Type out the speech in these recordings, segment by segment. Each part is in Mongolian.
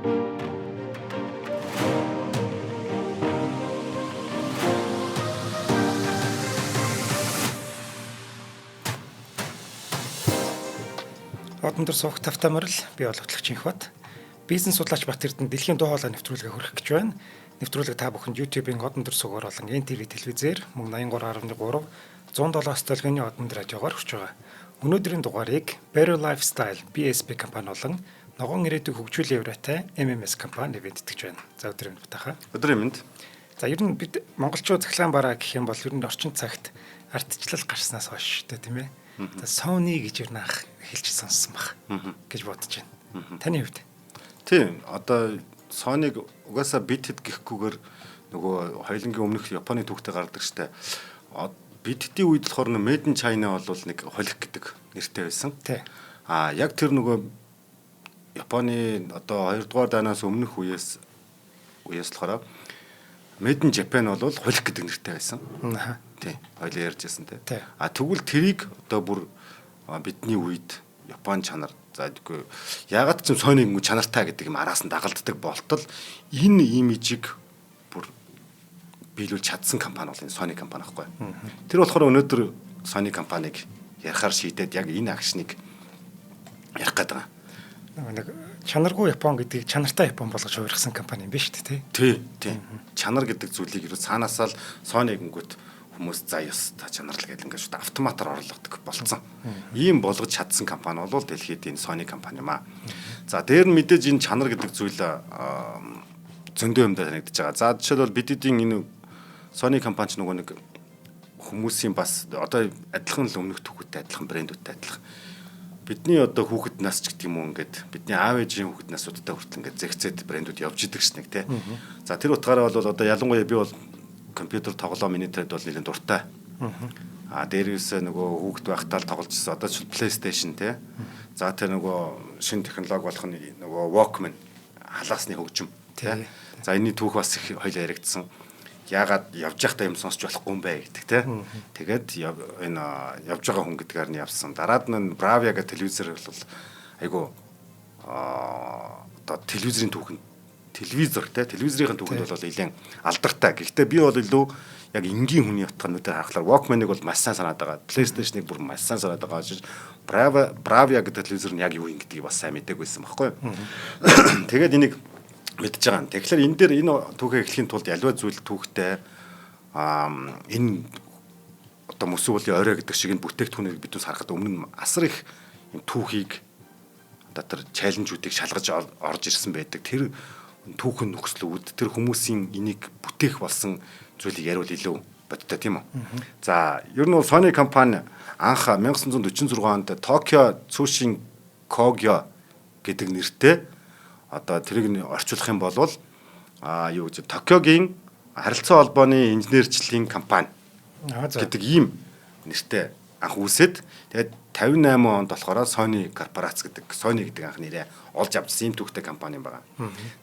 Одон дор суух тавтамар л би олгодлогч Инхбат. Бизнес судлаач Бат Эрдэнэ дэлхийн дуу хоолой нэвтрүүлгээ хөрөх гэж байна. Нэвтрүүлэг та бүхэнд YouTube-ийн Одон дор суугаар болон NTV телевизээр мөн 83.3 107-ос толгойн Одон дор радиогоор хүрч байгаа. Өнөөдрийн дугаарыг Better Lifestyle BSB компани болон ногоон ирээдүйг хөгжүүлэх евротой MMS компани нэвтрэж байна. За өдрийн батаха. Өдрийн мэнд. За ер нь бид монголчууд цахилгаан бараа гэх юм бол ер нь орчин цагт ардчлал гарснаас хойш тэ тийм ээ. Sony гэж ер нь анх хэлж сонссон баг гэж бодож байна. Таны хувьд? Тийм, одоо Sony-г угаасаа Bited гэхгүйгээр нөгөө хоёулангийн өмнөх Японы түүхтэй гардаг штэ. Bited-ийн үед болохоор Made in China бол нэг холик гэдэг нэртэй байсан. Яг тэр нөгөө Японы одоо 2 дугаар дайнаас өмнөх үеэс болохоор Made in Japan бол холик гэдэг нэртэй байсан. Тийм, хоёлаа ярьжсэн те. Тэгвэл тэрийг одоо бүр бидний үед Япон чанар заадаггүй. Ягаад ч юм Sony гүн чанартай гэдэг юм араас нь дагалддаг болтол энэ имижийг бүр биелүүлж чадсан компани бол энэ Sony компани байхгүй. Тэр болохоор өнөөдөр Sony компаниг ярихаар шийдээд яг энэ акшныг ярих гэдэг байгаа. Нэг чанаргүй Япон гэдгийг чанартай Япон болгож хувирсан компани юм биш үү те? Тийм. Чанар гэдэг зүйлийг ерөө цаанаасаа л Sony гингүүт хүмүүс за ёс та чанарл гэдэг ингээд шууд автоматар орлогддог болцсон. Ийм болгож чадсан компани бол дэлхийд энэ Sony компани юм аа. За дээр нь мэдээж энэ чанар гэдэг зүйл зөндөө юмдаа танигдаж байгаа. За жишээлбэл бидний энэ Sony компани ч нөгөө нэг хүмүүсийн бас одоо адилхан л өмнөх түүхтэй адилхан брэндүүдтэй адилхан. Бидний одоо хүүхэд нас ч гэдэг юм уу ингээд бидний аав ээжийн хүүхэд насуудтай хүртэл ингээд зэгцээд брэндүүд явж идэг шнэг тий. За тэр утгаараа бол одоо ялангуяа би бол компьютер тоглоом минитэд бол нэлээд дуртай. Дээрээс нөгөө хүүхэд байхдаа л тоглож ирсэн. Одоо ч PlayStation тий. За тэр нөгөө шинэ технологи болох нь нөгөө Walkman халаасны хөгжим тий. За энэний түүх бас их хоёлаа яригдсан. Яагаад явж байхдаа юм сонсч болохгүй юм бэ гэдэг тий. Тэгээд энэ явж байгаа хүн гэдгээр нь явсан. Дараад нь Bravia гэх телевизэр бол айгу одоо телевизрийн түүхэнд телевизор те телевизрийн түүхэнд бол нэлээд алдартай. Гэхдээ би бол илүү яг энгийн хүний утгануудаар харахаар Walkman-ыг бол маш сайн санаад байгаа. PlayStation-ыг бүр маш сайн санаад байгаа гэж Bravia гэдэг телевизор нь яг юу юм гэдгийг бас сайн мэдээгүй байсан байхгүй юу. Тэгээд энийг мэдж байгаа. Тэгэхээр энэ дээр энэ түүхээ эхлэхийн тулд аливаа зүйл түүхтэй энэ одоо мөсөвлийн орой гэдэг шиг энэ бүтээгдэхүүнийг бид бас харахад өмнө нь асар их юм түүхийг одоо тэр чаленжуудыг шалгаж орж ирсэн байдаг. Тэр түүхэн нөхцлүүд тэр хүмүүсийн энийг бүтээх болсон зүйлийг яриул илүү бодтой тийм үү. За ер нь бол Sony компани анх 1946 онд Токио Цушин Когё гэдэг нэртэй одоо тэрийг орчуулах юм бол юу гэж Токиогийн харилцаа холбооны инженерчлэлийн компани гэдэг ийм нэртэй анх үүсээд тэгээд 58 онд болохоор Sony корпорац гэдэг Sony гэдэг анх нэрээ олж авсан юм түүхтэй компани юм байна.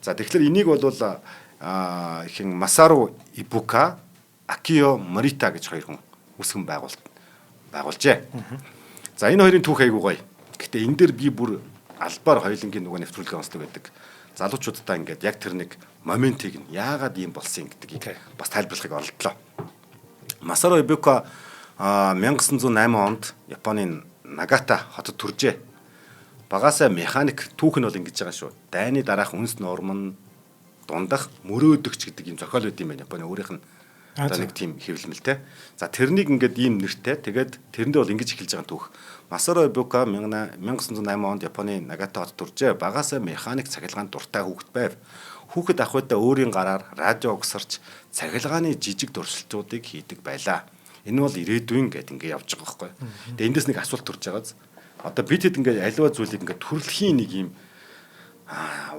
За тэгэхээр энийг бол ихэн Масару Ибука, Акио Морита гэж хоёр хүн үүсгэн байгуулжээ. За энэ хоёрын түүх айгуу гоё. Гэхдээ энэ дээр би бүр албаар хоёулангийн нөгөө нэвтрүүлгээ онцлог байдаг. Залуучуудаа ингээд яг тэр нэг моментийг нь яагаад ийм болсон гэдгийг бас тайлбарлахыг оролдлоо. Масару Ибука 1908 онд Японы Нагата хотод төржээ. Багаасаа механик түүх нь бол ингэж байгаа шүү. Дайны дараах үнс норм нь дундах мөрөөдөгч гэдэг юм зохиол байд юм байна. Японы өөрийнх нь одоо нэг тийм хэвлэмэлтэй. За тэрнийг ингээд ийм нэртэй. Тэгээд тэрэндээ бол ингэж эхэлж байгаа түүх. Масару Ибука 1908 онд Японы Нагата хотод төржээ. Багаасаа механик цахилгаанд дуртай хүүхэд байв. Хүүхэд ахуйдаа өөрийн гараар радио угсарч цахилгааны жижиг дурсалтуудыг хийдэг байлаа. Энэ бол ирээдүйн гэдэг ингээд явж байгаа байхгүй. Тэгээ эндээс нэг асуулт төрж байгааз. Одоо бид хэд ингээд аливаа зүйлийг ингээд төрөлхийн нэг юм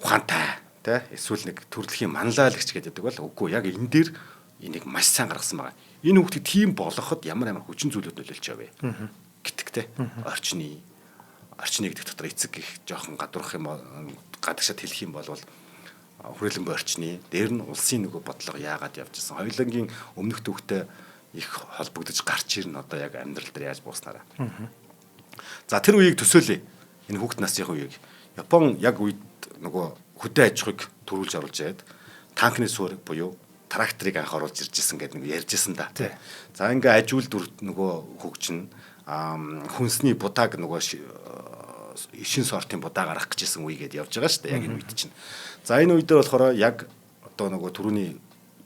ухаантай тий эсвэл нэг төрөлхийн манлайлагч гэдэг бол үгүй яг энэ дээр энийг маш сайн гаргасан байгаа. Энэ хүүхдийг тийм болгоход ямар хүчин зүйлүүд нөлөөлж байгаа вэ? Гэтгтэй. Орчны гэдэг дотор эцэг гих жоохон гадуурх юм гадагшаад хэлэх юм бол хүрээлэн бай орчны дээр нь улсын нөгөө бодлого яагаад явж байсан. Хоёулангийн өмнөх түүхтэй их холбогдож гарч ирнэ одоо яг амьдрал дээр яаж бууснараа. За тэр үеийг төсөөлье. Энэ хүүхэд насны үеийг. Япон яг үед нөгөө хөдөө аж ахуйг төрүүлж оруулж яад танкны суурийг буюу тракторыг анх оруулж ирж исэн гэдэг нэг ярьжсэн да. За ингээ ажил дүр нөгөө хөгжин хүнсний будааг нөгөө шин сортын будаа гаргах гэжсэн үе гээд явж байгаа шүү дээ. Яг энэ үед чинь. За энэ үед дээр болохоор яг одоо нөгөө түрүүний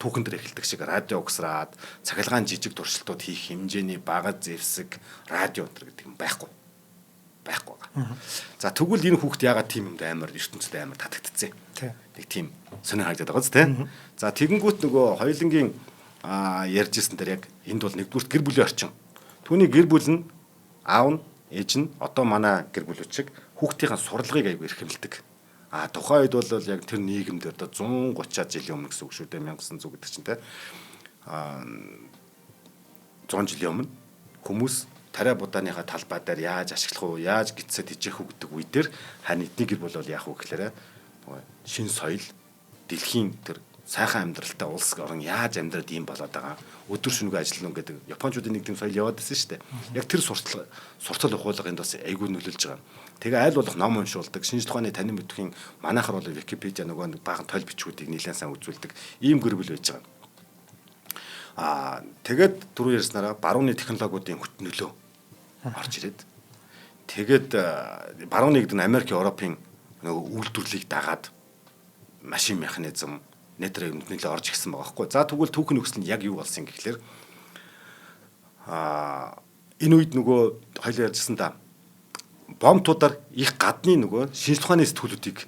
түүхэн дээр эхэлдэг шиг радио угсраад цахилгаан жижиг туршилтууд хийх хэмжээний багад зэвсэг радио өнтер гэдэг юм байхгүй байгаа. За тэгвэл энэ хүүхд яагаад тийм юмд амар ертөнцид амар татагдцсан. Нэг тийм сонир харагдаад байгаа зү тэ. За тэгэнгүүт нөгөө хоёулангийн ярьжсэн дээр яг энд бол нэгдүгürt гэр бүлийн орчин. Түүний гэр бүл нь аав нь ээж нь одоо манай гэр бүлүүд шиг хүүхдийн сурлагыг аягүй эрхэмлдэг. Тухайн үед бол яг тэр нийгэмд одоо 130 жилийн өмнө гэсэн үг шүү дээ 1900 гэдэг чинь те 100 жилийн өмнө хүмүүс тариа будааныхаа талбай дээр яаж ашиглах уу, яаж гисэд хижээх үү гэдэг үе дээр харин эдний гэр бол яах вэ гэхээр шин соёл дэлхийн тэр сайхан амьдралтай улс орн яаж амьдраад ийм болоод байгаа өдөр шөнөгүй ажиллана гэдэг японочдын нэг тийм соёл яваад байсан шүү дээ. Яг тэр суртал ухуулга энд бас айгүй нөлөөлж байгаа. Тэгээ айл болох ном уншуулдаг, шинжлэх ухааны танин мэдхийн манайхаар бол Википедиа нөгөө баахан тойл бичгүүдийг нэлээд сайн үзүүлдэг ийм гэр бүл байж байгаа. Тэгээд түрүү ярьснараа барууны технологиудын хөт нөлөө орж ирээд тэгээд барууны гэдэг нь Америк, Европын нөгөө үйлдвэрлэлийг дагаад машин механизм нэтрэ нөлөө орж ирсэн байгаа байхгүй. За тэгвэл түүхэн нөхцөл нь яг юу болсон гэхлээр энэ үед нөгөө хоёул ярьжсэн да бомтуудаар их гадны нөгөө шинжлэх ухааны сэтгүүлүүдийг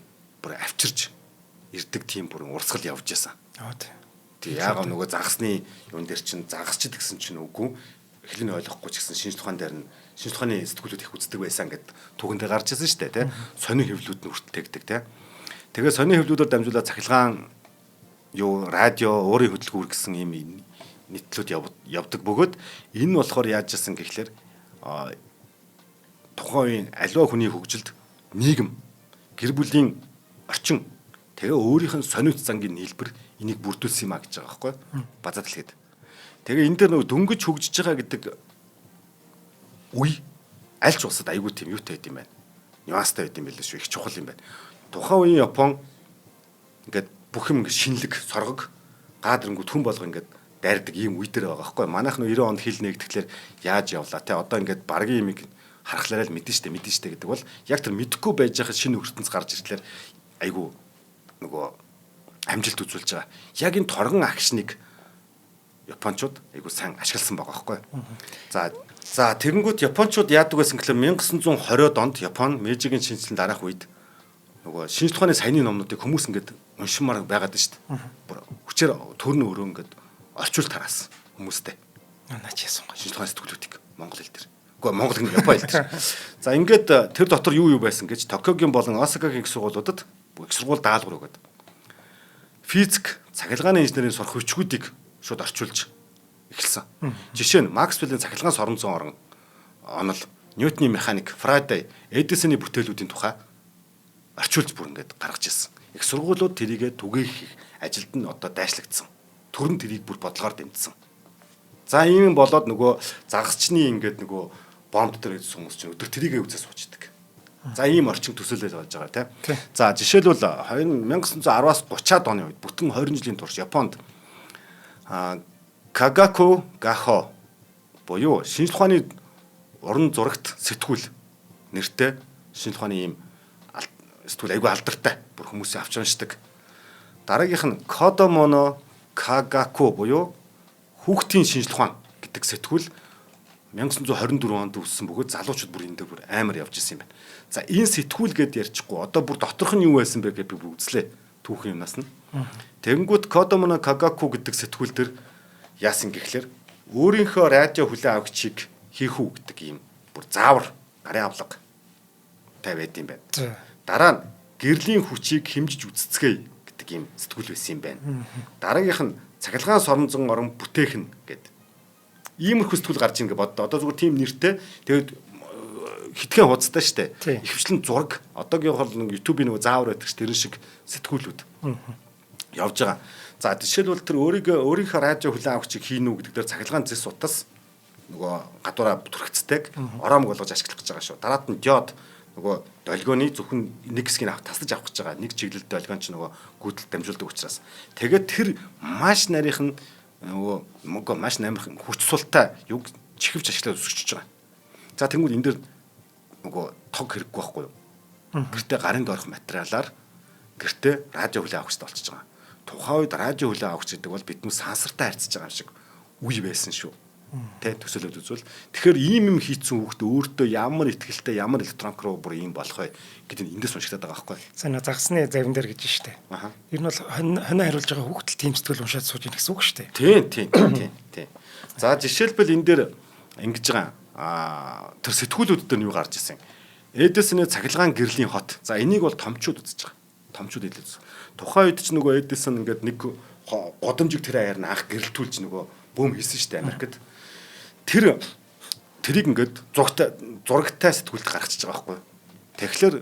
бүр авчирж ирдэг тийм бүр урсгал явж байсан. Тэг яагаад нөгөө загасны юун дээр чинь загасчд гэсэн чинь үгүй эхлэн ойлгохгүй ч гэсэн шинжлэх ухаан дээр нь шинжлэх ухааны сэтгүүлүүд их үздэг байсан гэд түүхэндээ гарч ирсэн шүү дээ тий. Сонин хэвлүүд нь хүртэлтэйгдэг тий. Тэгээ сонин хэвлүүдээр дамжуулаад цахилгаан юу радио өөрийн хөдөлгүүр гэсэн ийм нийтлүүд явдаг бөгөөд энэ нь болохоор яаж ирсэн гэхлээр тухайн үеийн аливаа хүний хөгжилд нийгэм гэр бүлийн орчин тэгээ өөрийнх нь сониуц зангийн нийлбэр энийг бүрдүүлсэн юм а гэж байгаа байхгүй базаад хэлгээд. Тэгээ энэ дээр нөгөө дөнгөж хөгжиж байгаа гэдэг үе аль ч улсад айгүй тийм юутай байд юм байна. Нюанстай байд юм байл шүү. Их чухал юм байна. Тухайн үеийн Япон ингээд бүх юм шинэлэг соргог гаадрангууд хүн болго ингээд дайрдаг ийм үе дээр байгаа байхгүй. Манайх нөө 90 онд хил нэгдэхлээр яаж явлаа те одоо ингээд баргийн юмыг харахлаараа л мэдэн штэ гэдэг бол яг тэр мэдэхгүй байж байгаа шинэ ертөнц гарч ирэхлээр айгүй нөгөө амжилт үзүүлж байгаа. Яг энэ торгон акшныг японочууд айгүй сайн ашигласан байгаа байхгүй. За тэгэнгүүт японочууд яадаг байсан гэхэл 1920-од онд Япон Мэйжигийн шинжилсэн дараах үед нөгөө шинжлэх ухааны саяны номнуудыг хүмүүс ингээд уншимаар байгаад шүү дээ. Бүр хүчээр төрн өрөө ингээд орчуулж тараасан хүмүүстэй. Наач яасан гоо шинжлэх ухааны сэтгүүлүүдийг монгол хэл дээр. Үгүй монгол хэл Япон хэл дээр. За ингээд тэр дотор юу байсан гэж Токиогийн болон Осакагийн их сургуулиудад их сургууль даалгавар өгöd. Физик, цахилгааны инженерийн сурах хүчгүүдийг шууд орчуулж эхэлсэн. Жишээ нь Максвеллийн цахилгаан соронзон орон онол, Ньютоны механик, Фарадей, Эдисоны бүтээлүүдийн тухай орчуулж бүр ингээд гаргаж ирсэн. Их сургуулиуд тэрийгэ түгээх ажилд нь одоо дайшлагдсан. Төрн тэрийг бүр бодлогоор дэмжсэн. За ийм болоод нөгөө загасчны ингээд нөгөө бомб дээр идсэн хүмүүс чинь өдөр тэрийгэ үзээ суучдаг. За ийм орчин төсөөлөл болж байгаа тийм. За жишээлбэл 1910-аас 30-аад оны үед бүтэн 20 жилийн турш Японд Кагаку Гахо буюу шинжлэх ухааны уран зурагт сэтгүүл нэртэй шинжлэх ухааны ийм сэтгүүл айгүй алдартай бүр хүмүүсээ авч уншдаг. Дараагийнх нь Кодомоно Кагаку буюу хүүхдийн шинжлэх ухаан гэдэг сэтгүүл 1924 онд үүссэн бөгөөд залуучууд бүр энэ дээр бүр амар явж исэн юм байна. За энэ сэтгүүл гэд ярьчихгүй одоо бүр доторх нь юу байсан бэ гэж би үзлээ түүхэн юмнаас нь. Тэгэнгүүт Кодомоно Кагаку гэдэг сэтгүүл төр яасан гэхлээр өөрийнхөө радио хүлээн авагчийг хийх үү гэдэг ийм бүр заавар гарын авлага тавиад юм байна. Дараа нь гэрлийн хүчийг хэмжиж үцэцгээе гэдэг ийм сэтгүүл байсан юм байна. Дараагийнх нь цахилгаан соронзон орон бүтээх нь гэдэг иймэрхүү сэтгүүл гарч ийн гэж боддоо. Одоо зүгээр тийм нэртэй тэгээд хитгэн хуудастай штэ. Ихэвчлэн зураг одоогийн хол нэг YouTube-ийн нэг заавар байдаг ш тэрэн шиг сэтгүүлүүд явж байгаа. За жишээлбэл тэр өөрийнхөө радио хүлээн авахчийг хийнү гэдэг дээр цахилгаан зэс утас нөгөө гадуураа түрхцдэг ороомг болгож ашиглах гэж байгаа шүү. Дараад нь диод нөгөө долгионы зөвхөн нэг хэсгийг таслаж авах гэж байгаа. Нэг чиглэлд долгион ч нөгөө гүйтэл дамжуулдаг учраас. Тэгээд тэр маш нарийнх нь нөгөө маш намирхан хүч султай юг чихвж ашиглаад өсгөж байгаа. За тэгвэл энэ дэр нөгөө тог хэрэггүй байхгүй юу? Гэртээ гарын доорх материалаар гэртээ радио хүлээн авах хэрэгтэй болчихж байгаа. Тухайн үед радио хүлээн авах гэдэг бол бидний сансартай харьцаж байгаа юм шиг үе байсан шүү. Тэ төсөөлөд үзвэл тэгэхээр ийм юм хийцэн хүүхдээ өөртөө ямар ихтгэлтэй ямар электроник руу бүр ийм болох вэ гэдэг нь эндээс уншигдаад байгаа байхгүй. Санаа загсны завин дээр гэж штэ. Ер нь бол хоноо хариулж байгаа хүүхдэл тийм сэтгэл уншаад сууж ийн гэсэн үг штэ. Тийм. За жишээлбэл энэ дээр ингэж байгаа тэр сэтгүүлүүд дээр юу гарч ирсэн. Эдисоны цахилгаан гэрлийн хот. За энийг бол томчууд үзэж байгаа. Томчууд хэлээд. Тухайн үед ч нөгөө Эдисон ингээд нэг годомжиг тэр аяар нь анх гэрэлтүүлж нөгөө бөөм хийсэн штэ Америкт. Тэрийг ингээд зурагтай сэтгүүлд гаргачихж байгаа байхгүй. Тэгэхээр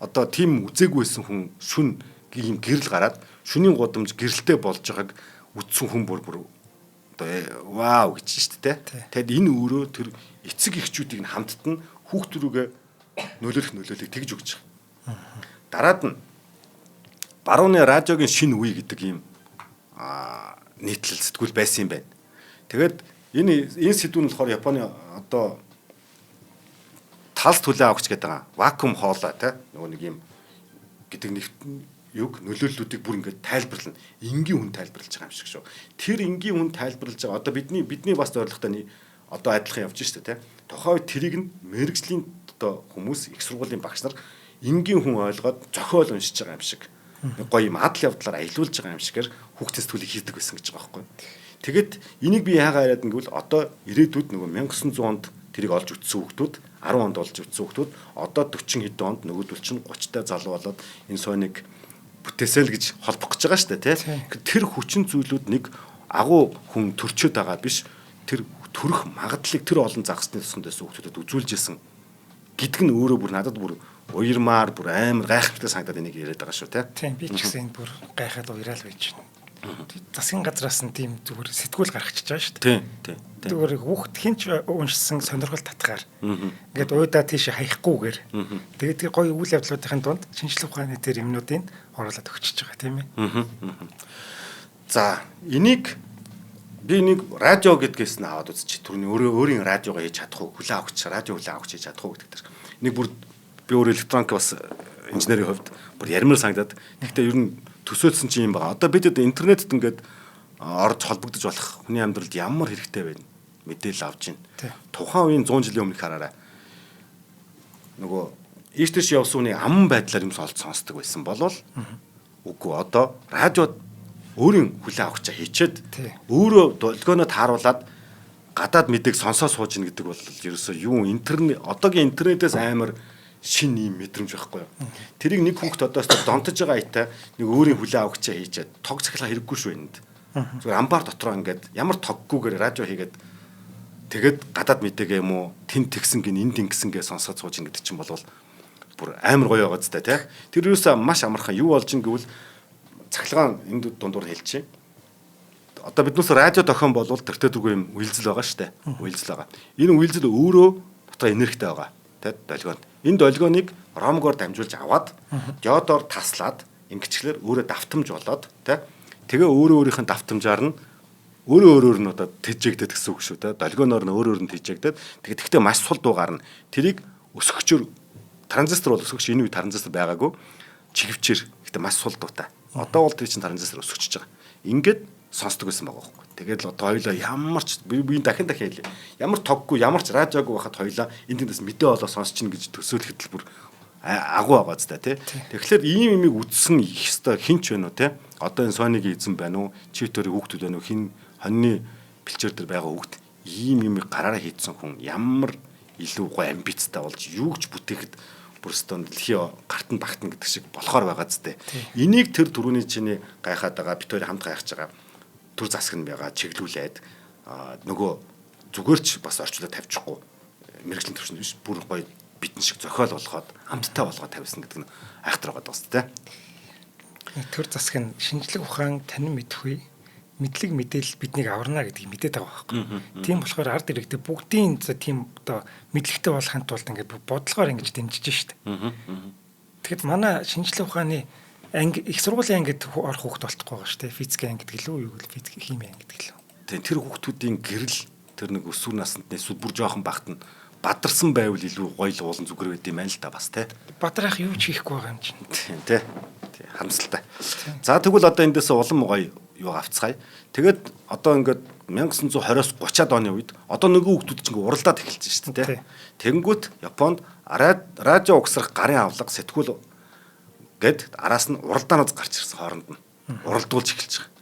одоо тийм үзээгүй байсан хүн шүн ийм гэрэл гараад шүнийн годомж гэрэлтэй болж байгааг үдсэн хүн бүр одоо вау гэж штэ тэ. Тэгэд энэ өөрөө тэр эцэг эхчүүдийг нь хамтд нь хүүхдүүрүүгээ нөлөөлөх тэгж өгч байгаа. Дараад нь барууны радиогийн шинэ үе гэдэг ийм нийтлэл сэтгүүл байсан юм байна. Тэгээд энэ сэдвүүн болохоор Японы одоо талс түлээ авахч гэдэг байгаа. Вакуум хоолой те нөгөө нэг юм гэдэг нэг юг нөлөөллүүдийг бүр ингээд тайлбарлана. Энгийн хүн тайлбарлаж байгаа юм шиг шүү. Тэр энгийн хүн тайлбарлаж байгаа. Одоо бидний бас зорилготой одоо адилхан явж штэ те. Тухайн үед тэрийг нь мэрэгжлийн одоо хүмүүс их сургуулийн багш нар энгийн хүн ойлгоод зохиол уншиж байгаа юм шиг. Гоё юм адал явдлаар аялуулж байгаа юм шигээр хүүхдийн сэтгүүлийг хийдэг байсан гэж байгаа байхгүй. Тэгэд энийг би яагаад яриад гэвэл одоо ирээдүйд нөгөө 1900 онд тэрийг олж үтсэн хүүхдүүд 10 онд олж үтсэн хүүхдүүд одоо 40 хэдэн онд нөгөөдөл чинь 30-тай залуу болоод энэ сойныг бүтээсэл гэж холбох гэж байгаа шүү дээ тий. Тэр хүчин зүйлүүд нэг агуу хүн төрчөөд байгаа биш тэр төрөх магадлалыг тэр олон загсны тусгандаас хүүхдүүдэд үзүүлж исэн гэдг нь өөрөө бүр надад бүр уярмаар бүр амар гайхалтай санагдаад энийг яриад байгаа шүү тий. Би ч гэсэн бүр гайхаад уяраал байж байна. Засгийн газраас нь тийм зүгээр сэтгүүл гаргачихж байгаа шүү дээ. Тийм. Зүгээр хүүхд хинч уншсан сонирхол татгаар. Ингээд уйдаа тийш хаягахгүйгээр. Тэгээд тэр гоё үйл явдлуудын дунд шинжлэх ухааны тэр юмнуудыг оруулаад өгчөж байгаа тийм ээ. За энийг би нэг радио гэдгээс нь аваад үзчих. Түрүүний өөрийн радиогоо хийж чадах уу? Хүлээн авахч радио хүлээн авахч хийж чадах уу гэдэг тэр. Нэг бүр би өөр электроник бас инженерийн хувьд бүр ярмаар санагдаад. Гэхдээ ер нь төсөөлсөн чинь юм байгаа. Одоо бид интернетд ингээд орж холбогдож болох хүний амьдралд ямар хэрэгтэй байна? Мэдээлэл авж байна. Тухайн үеийн 100 жилийн өмнөх хараарай. Нөгөө ийш тийш явсан хүний аман байдлаар юм сонсдог байсан болвол үгүй одоо радиод өөрийн хүлээн авахчаа хийчээд өөрөө долгионоо тааруулаад гадаад мэдээг сонсоо сууж ийн гэдэг бол ерөөсөө юу интернет одоогийн интернетээс амар шин юм мэдрэмж байхгүй юу. Тэрийг нэг хүүхд одоо донтож байгаа айтай нэг өөрийн хүлээн авахчаа хийчээд тог цахилгаан хэрэггүй шүү энд. Зүгээр амбар дотроо ингээд ямар тоггүйгээр радио хийгээд тэгээд гадаад мэдээгээ юм уу тэн тэгсэн гин энд ингэсэн гээ сонсоод сууж ин гэдэг чинь болвол бүр амар гоё байгаа зү тэ. Тэр юусаа маш амархан юу болж ин гэвэл цахилгаан энд дундуур хэлчихэ. Одоо биднээс радио тохиом болвол тэртээ дөрвөө юм үйлзэл байгаа штэ. Үйлзэл байгаа. Энэ үйлзэл өөрөө дотоо энергитэй байгаа. Тэ долгионд. Энэ долгионыг ромгоор дамжуулж аваад диодоор таслаад ингэчлэр өөрөө давтамж болоод тэ. Тэгээ өөрийнх нь давтамжаар нь өөрөө нь одоо тэжээгдэт гэсэн үг шүү тэ. Долгионоор нь өөрөө нь тэжээгдэт. Тэгэхдээ маш сул дуугаар нь тэрийг өсгөгчөөр транзистор бол өсгөгч энэ үе транзистор байгаагүй чиглвчээр гэхдээ маш сул дуутай. Одоо бол тэр чинь транзистор өсгөж байгаа. Ингээд сонсдог байсан байгаа байхгүй. Тэгээд л одоо хоёлаа ямар ч би дахин хэлье. Ямар тоггүй, ямар ч радиогүй байхад хоёлаа эндээс мэдээ олоо сонсч ин гэж төсөөлөхөд л бүр агуу байгаа зү тэ. Тэгэхээр ийм имийг үдсэн их хэвээр хинч байна уу тэ. Одоо энэ Sony-гийн эзэн байна уу? Чийтөрийн хүүхдүүд байна уу? Хин хоньны бэлчээр дээр байгаа хүүхд ийм имийг гараараа хийдсэн хүн ямар илүү гоё амбицтай болж юу ч бүтээхэд бүрстон дэлхийн гартан багтан гэдэг шиг болохоор байгаа зү. Энийг тэр түрүүний чиний гайхаад байгаа бит хоёр хамт гайхаж байгаа төр засаг нь байгаа чиглүүлээд нөгөө зүгээр ч бас орчлоо тавьчихгүй мэрэгжлийн төвшөнд биш бүр гоё битэн шиг зохиол болгоод хамттай болгоод тавьсан гэдэг нь айхтар байгаа даа зү. Төр засаг нь шинжлэх ухаан танин мэдхгүй мэдлэг мэдээлэл биднийг аварна гэдгийг мэдээд байгаа байхгүй. Тийм болохоор ард иргэдэд бүгдийн тийм одоо мэдлэгтэй болохын тулд ингээд бодлогоор ингэж дэмжиж штэ. Тэгэхэд манай шинжлэх ухааны анги их сургуулийн ангид орох хүүхд болтохгүй байгаа штэ. Физикийн анги гэдэг лөө юу гэвэл физик химийн анги гэдэг лөө. Тийм тэр хүүхдүүдийн гэрэл тэр нэг өсвөр наснд эсвэл бүр жоохон багт нь бадарсан байвал илүү гоё л уулан зүгэр байд юм байна л да бас тий. Бадрах юу ч хийхгүй байгаа юм чинь. Тийм тий. Харамсалтай. За тэгвэл одоо эндээс улам гоё юу авцгаая. Тэгээд одоо ингээд 1920-оос 30-аад оны үед одоо нөгөө хүүхдүүд чинь уралдаад эхэлж шүү дээ тий. Тэнгүүт Японд радио угсрах гарын авлага сэтгүүл гэд араас нь уралдаанаас гарч ирсэн хооронд нь уралдуулж эхэлж байгаа.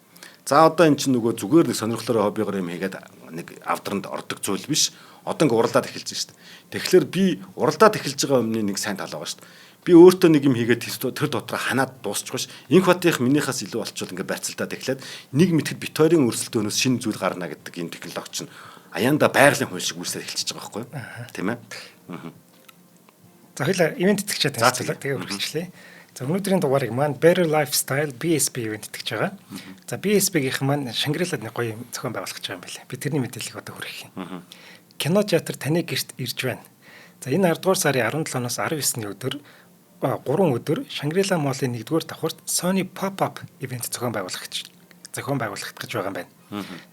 За одоо эн чинь нөгөө зүгээр нэг сонирхлоор хоббигоор юм хийгээд нэг авдранд ордог зүйл биш. Одоо ингээ уралдаад эхэлж байна шүү дээ. Тэгэхээр би уралдаад эхэлж байгаа өмнө нэг сайн тал байгаа шүү дээ. Би өөртөө нэг юм хийгээд тэр дотор ханаад дуусчихгүй ш. Инх батынх минийхээс илүү болчихвол ингээ барьцалдаад эхлээд нэг мэтгэд бит хоёрын өрсөлдөөнөөс шинэ зүйл гарна гэдэг энэ технологи чинь аяанда байгалийн хууль шиг үүсээр эхэлчихэж байгаа байхгүй юу? Тийм ээ. За хоёлаа ивент итгэжээ танилцуулаад тэгээ үргэлжлэе. За өнөөдрийн дугаарыг маань Better Lifestyle BSB ивент итгэж байгаа. За BSB-ийнх маань Шангрилад нэг гоё зохион байгуулах гэж байгаа юм байна. Би тэрний мэдээллийг одоо хүргэх юм. Кино театр таны гэрт ирж байна. За энэ 10 дугаар сарын 17-ноос 19-ний өдөр 3 өдөр Шангрила Молын 1-р давхурт Sony Pop-up ивент зохион байгуулах гэж байгаа юм байна.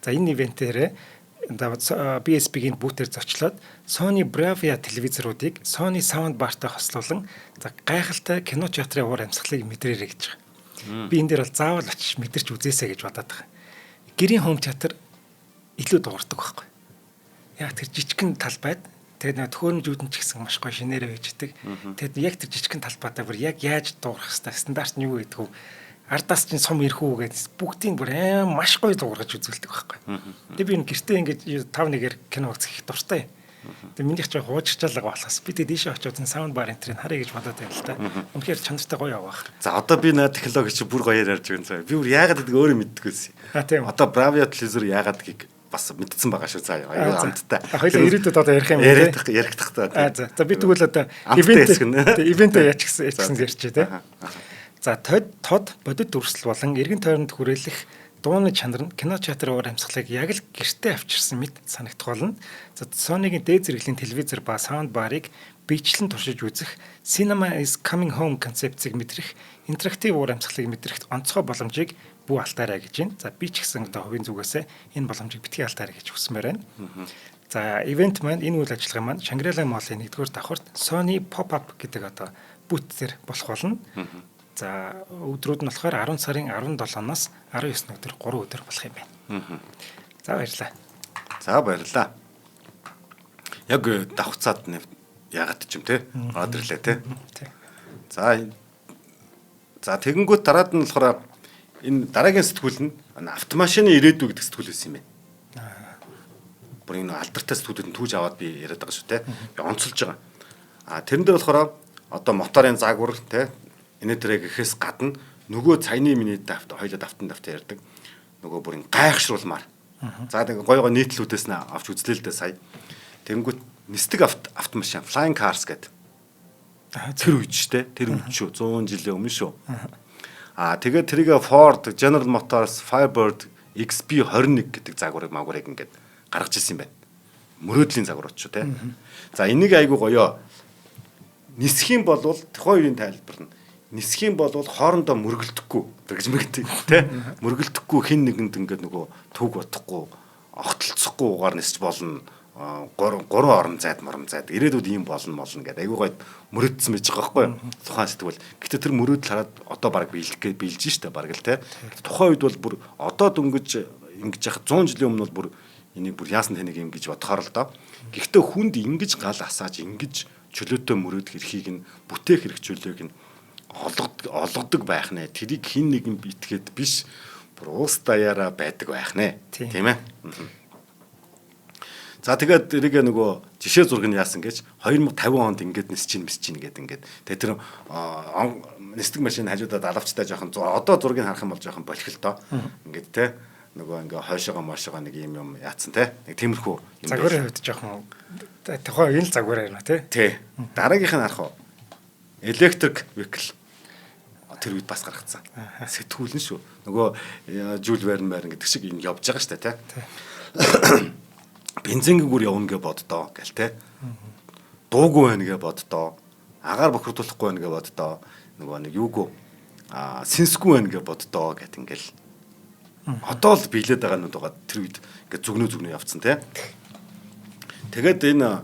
За энэ ивентээр BSB-ийн бүүтээр зочлоод Sony Bravia телевизоруудыг Sony Soundbar-тай хослуулан за гайхалтай кино театрын уур амьсгалыг мэдрээрэй гэж байгаа. Би энэ дээр бол заавал очиж мэдэрч үзээсэй гэж бодоод байгаа. Гэрийн хоум театр илүү дуурдаг байхгүй. Яг тэр жижигхэн талбайд тэгээд нэг төхөөрөмжүүд нь ч гэсэн маш гоё шинээрээ байждаг. Тэгээд яг тэр жижигхэн талбайдаа бүр яг яаж дуурах хэвээр стандарт нь юу гэдэг вэ? Ардаас чинь сум ирэх үү гэж бүгдийг бүр маш гоё дуургаж үзүүлдэг байхгүй. Тэгээд би гэртээ ингэж 5-1-ээр кино үзэх их дуртай. Тэгээд минийх ч хуучрчаалга болохоос би тэгээд дээшээ очиж үзэн саунд бар энтрийг харъя гэж бодоод байл л та. Үнэхээр чанартай гоё явах. За одоо би наа технологи чи бүр гоёар ярьж байгаа юм. Би бүр яагаад гэдэг өөрөө мэддэггүйсэн. Одоо Bravia телевизор яагаад гэдгийг бас мэдсэн байгаа шүү заа. Аюу амттай. Хоёул ирээдүйд одоо ярих юм уу? Ярих тахтаа. За би тэгвэл одоо ивент яач гэсэн ярьчих тий. За тод бодит дүрслэл болон эргэн тойронд хүрээлэх дууны чанар нь кино театрын уур амьсгалыг яг л гэртээ авчирсан мэт санагдах болно. За Sony-гийн дээд зэрэглэлийн телевизор ба саунд барыг биечлэн туршиж үзэх Cinema is coming home концепцийг мэдрэх интерактив уур амьсгалыг мэдрэх онцгой боломжийг бүү алтаарай гэж байна. За би ч гэсэн одоо хувийн зүгээсээ энэ боломжийг битгий алтаарай гэж хүсмээр байна. За ивент маань энэ үйл ажиллагаа маань Shangri-La Mall-ын 1-р давхурт Sony Pop-up гэдэг одоо бүүтээр болох болно. За өдрүүд нь болохоор 10 сарын 17-наас 19 өдөр 3 өдөр болох юм байна. За баярлалаа. За баярлалаа. Яг давхцаад яагаад ч юм те ороод ирлээ те. За тэгэнгүүт дараад нь болохоор энэ дараагийн сэтгүүл нь автомашины ирээдүй гэдэг сэтгүүл байсан юм байна. Бүр энэ алдартай сэтгүүлүүд нь түүж аваад би яриад байгаа шүү те. Би онцолж байгаа. Тэрэн дээр болохоор одоо моторын загвар те энэ төрөө гэхээс гадна нөгөө цагны минут хоёлоо давтан ярьдаг. Нөгөө бүрийн гайхшруулмаар. За тэгээ гой нийтлүүдээс нь авч үзлээ л дээ сая. Тэнгүүт нисдэг автомашин flying cars гэдэг. Тэр үед штэ. Тэр үед шүү 100 жилийн өмнө шүү. Тэгээд тэрийг Ford, General Motors, Firebird XP21 гэдэг загварыг ингээд гаргаж ирсэн юм байна. Мөрөөдлийн загварууд шүү те. За энийг айгу гоёо нисэх юм бол тухайн үеийн тайлбар нь нисэх юм бол хоорондоо мөргөлдөхгүй гэж мэгтэй тий мөргөлдөхгүй хин нэгэнд ингээд нөгөө төг бодохгүй огтлцохгүй угаар нисч болно 3 орон зайд ирээдүйд ийм болно гэдэг айгүй гой мөрөдсөн байж байгаа байхгүй тухайн сэтгүүл гэтээ тэр мөрөөдөл хараад одоо баг биелж штэ баг л тий тухайн үед бол бүр одоо дөнгөж ингэж яхад 100 жилийн өмнө бол бүр энийг бүр яасан таныг юм гэж бодохоор л доо гэхдээ хүнд ингэж гал асааж ингэж чөлөөтэй мөрөөдөх эрхийг нь бүтээх хэрэгжүүлээг нь олгодог байх нэ. Тэрийг хин нэгэн битгээд биш бүр уус даяараа байдаг байх нэ. Тийм ээ. За тэгээд тэрийг нөгөө жишээ зураг нь яасан гэж 2050 онд ингээд нисэж гэдэг ингээд. Тэгээд тэр нисдэг машин хажуудаад алавчтай жоохон одоо зургийг харах юм бол жоохон болхил тоо. Ингээд те нөгөө ингээ хойшоогоо нэг юм яатсан те. Нэг тиймэрхүү юм. Загварын хувьд жоохон тухайн үеийн загвар байна те. Тий. Дараагийнх нь харах уу? Electric vehicle. Тэр үед бас гаргацсан. Сэтгүүл нь шүү. Нөгөө Жюль Верн гэдэг шиг энэ явж байгаа шүү дээ, тэ. Бензингийн гүр явна гэж боддоо гэл, тэ. Дуугүй байна гэж боддоо. Агаар бохирдуулахгүй байна гэж боддоо. Нөгөө нэг юугүй сэнсгүй байна гэж боддоо гэт ингээл. Одоо л биелээд байгаа нүд байгаа тэр үед ингээд зүгнөө явцсан, тэ. Тэгээд энэ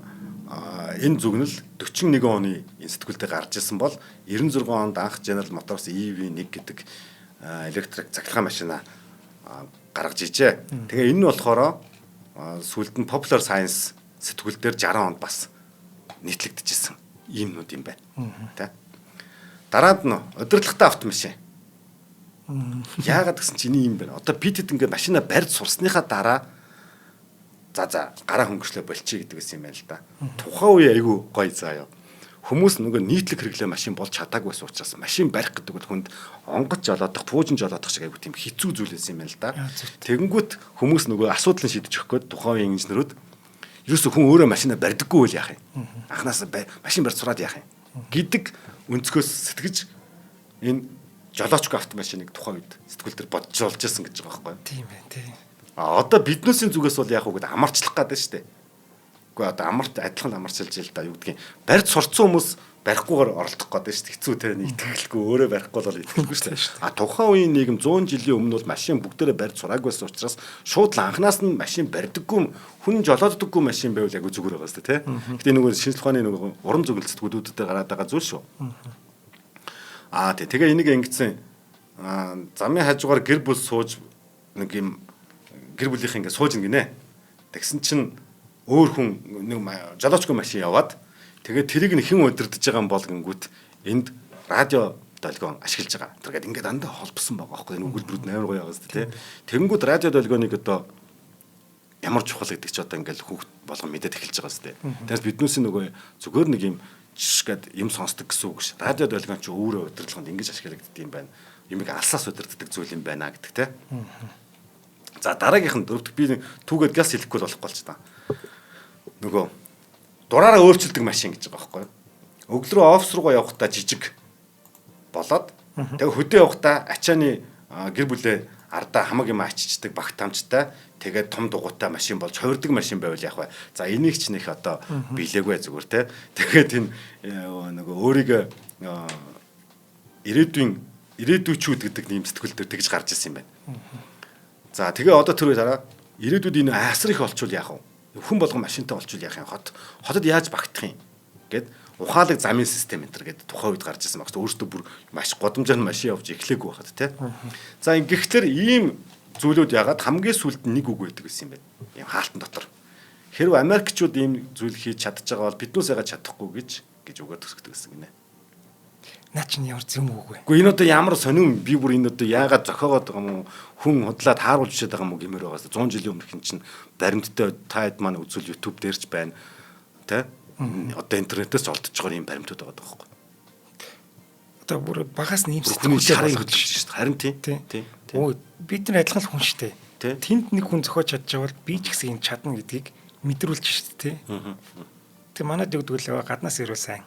зүгнэл 41 оны энэ сэтгүүлдээ гарч ирсэн бол 96 онд анх General Motors EV1 гэдэг электрик цахилгаан машина гаргаж ижээ. Тэгээ энэ нь болохоор сүүлд нь Popular Science сэтгүүлдээр 60 онд бас нийтлэгдэжсэн ийм нүд юм байна. Тэ. Дараад нь удирдлагатай автомашин. Яагаад гэсэн чинь ийм байна. Одоо бид хэд ингээд машина барьж сурсныхаа дараа за гараа хөнгөрчлөө болчих гэдэг юм байна л да. Тухайн үе айгүй гоё заяа. Хүмүүс нөгөө нийтлэг хэрэглээ машин болж чадаагүй байсан учраас машин барих гэдэг бол хүнд онгоц жолоодох, пуужин жолоодох шиг айгүй тийм хэцүү зүйл байсан юм байна л да. Тэгэнгүүт хүмүүс нөгөө асуудлыг шийдэж өгөх гээд тухайн үеийн инженерүүд ерөөсөө хүн өөрөө машина барьдаггүй бол яах юм? Анханаас машин барьж сураад яах юм? Гэдэг өнцгөөс сэтгэж энэ жолоочгүй автомашиныг тухайн үед сэтгүүл төр бодж олж ирсэн гэж байгаа байхгүй юу? Тийм байна, тийм. Одоо биднээсийн зүгээс бол яг уу гэдэг амарчлах гэдэг шүү дээ. Үгүй одоо амарт адилхан амарчилж ил да юу гэдгийг барьж сурцсан хүмүүс барихгүйгээр оролдох гэдэг шүү дээ. Хэцүү те нэг итгэлгүй өөрөө барихгүй бол итгэлгүй шүү дээ. Тухайн үеийн нийгэм 100 жилийн өмнө бол машин бүгдээрээ барьж сураагүйсэн учраас шууд л анханаас нь машин барьдаггүй хүн жолооддоггүй машин байвал яг зүгээр байгаа шүү дээ те. Гэтэ нөгөө шинжлэх ухааны нөгөө уран зөвлөлтгүүдүүдэд гараад байгаа зүйл шүү. Тэгээ энийг ингэсэн замын хажуугаар гэр бүл сууж нэг юм гэр бүлийнх ингээ сууж гинэ. Тэгсэн чинь өөр хүн нэг жолоочгүй машин яваад тэгээд тэрийг нь хэн удирдах байгаа юм бол гингүүт энд радио долгион ашиглаж байгаа. Тэр гээд ингээ дандаа холбосон байгаа байхгүй энэ өгүүлбэрүүд амар гоё байгаа зү тэ. Тэнгүүд радио долгионыг одоо ямар чухал гэдэг чи одоо ингээл хүүхд болгон мэдээд эхэлж байгаа зү тэ. Тэгээс биднээс нөгөө зүгээр нэг юм жишгээд юм сонсдог гэсэн үг ш. Радио долгион чи өөрөө удирдлаганд ингэж ашиглагддаг юм байна. Юмыг алсаас удирддаг зүйл юм байна гэдэг тэ. За дараагийнх нь дөрөвдөг би түүгээд газ хэлэхгүй болохгүй болч та. Нөгөө дураараа өөрчилдөг машин гэж байгаа байхгүй юу? Өглөө рүү офис руугаа явахдаа жижиг болоод тэгээ хөдөө явахдаа ачааны гэр бүлээ ардаа хамаг юм ачичдаг багт хамжтай тэгээд том дугуйтай машин болж хувирдаг машин байвал яах вэ? За энийг ч нэх одоо биелээгүй зүгээр те. Тэгээд энэ нөгөө өөрийгөө ирээдүйчүүд гэдэг нэм сэтгүүл дээр тэгж гарч ирсэн юм байна. За тэгээ одоо тэр үе дараа ирээдүйд энэ асар их олчвол яах вэ? Хүн болгон машинтай олчвол яах юм? Хотод яаж багтах юм? Гэд ухаалаг замын систем энэ төр гэдэг тухайн үед гарч ирсэн багс өөртөө бүр маш годомжоор машин явж эхлэегүй байхад тий. За ингэхлээр ийм зүйлүүд ягаад хамгийн сүүлд нэг үг байдаг гэсэн юм байна. Ийм хаалтан дотор. Хэрвээ Америкчууд ийм зүйл хийж чадчих байгаа бол биднээс ягаад чадахгүй гэж өгөөд төсгдөг гэсэн гинэ. Наа чинь ямар зөв үг вэ? Гэхдээ энэ одоо ямар сонирм би бүр энэ одоо яагаад зохиогоод байгаа юм уу? Хүн худлаад хааруулж чад байгаа юм уу гэмээр байгаас 100 жилийн өмнөх юм чинь баримттай таад маань үзүүл YouTube дээрч байна. Тэ? Одоо интернетээс олдож байгаа юм баримтууд байгаа байхгүй. Одоо бүр багаас нэм сэтгүүл шарыг хөдлөж шүү дээ. Харин тийм. Өө бид нар адилхан л хүн шүү дээ. Тэнд нэг хүн зохиож чадчихвал би ч гэсэн юм чадна гэдгийг мэдрүүлж шүү дээ. Тэг манайд өгдгөл гаднаас ирвэл сайн.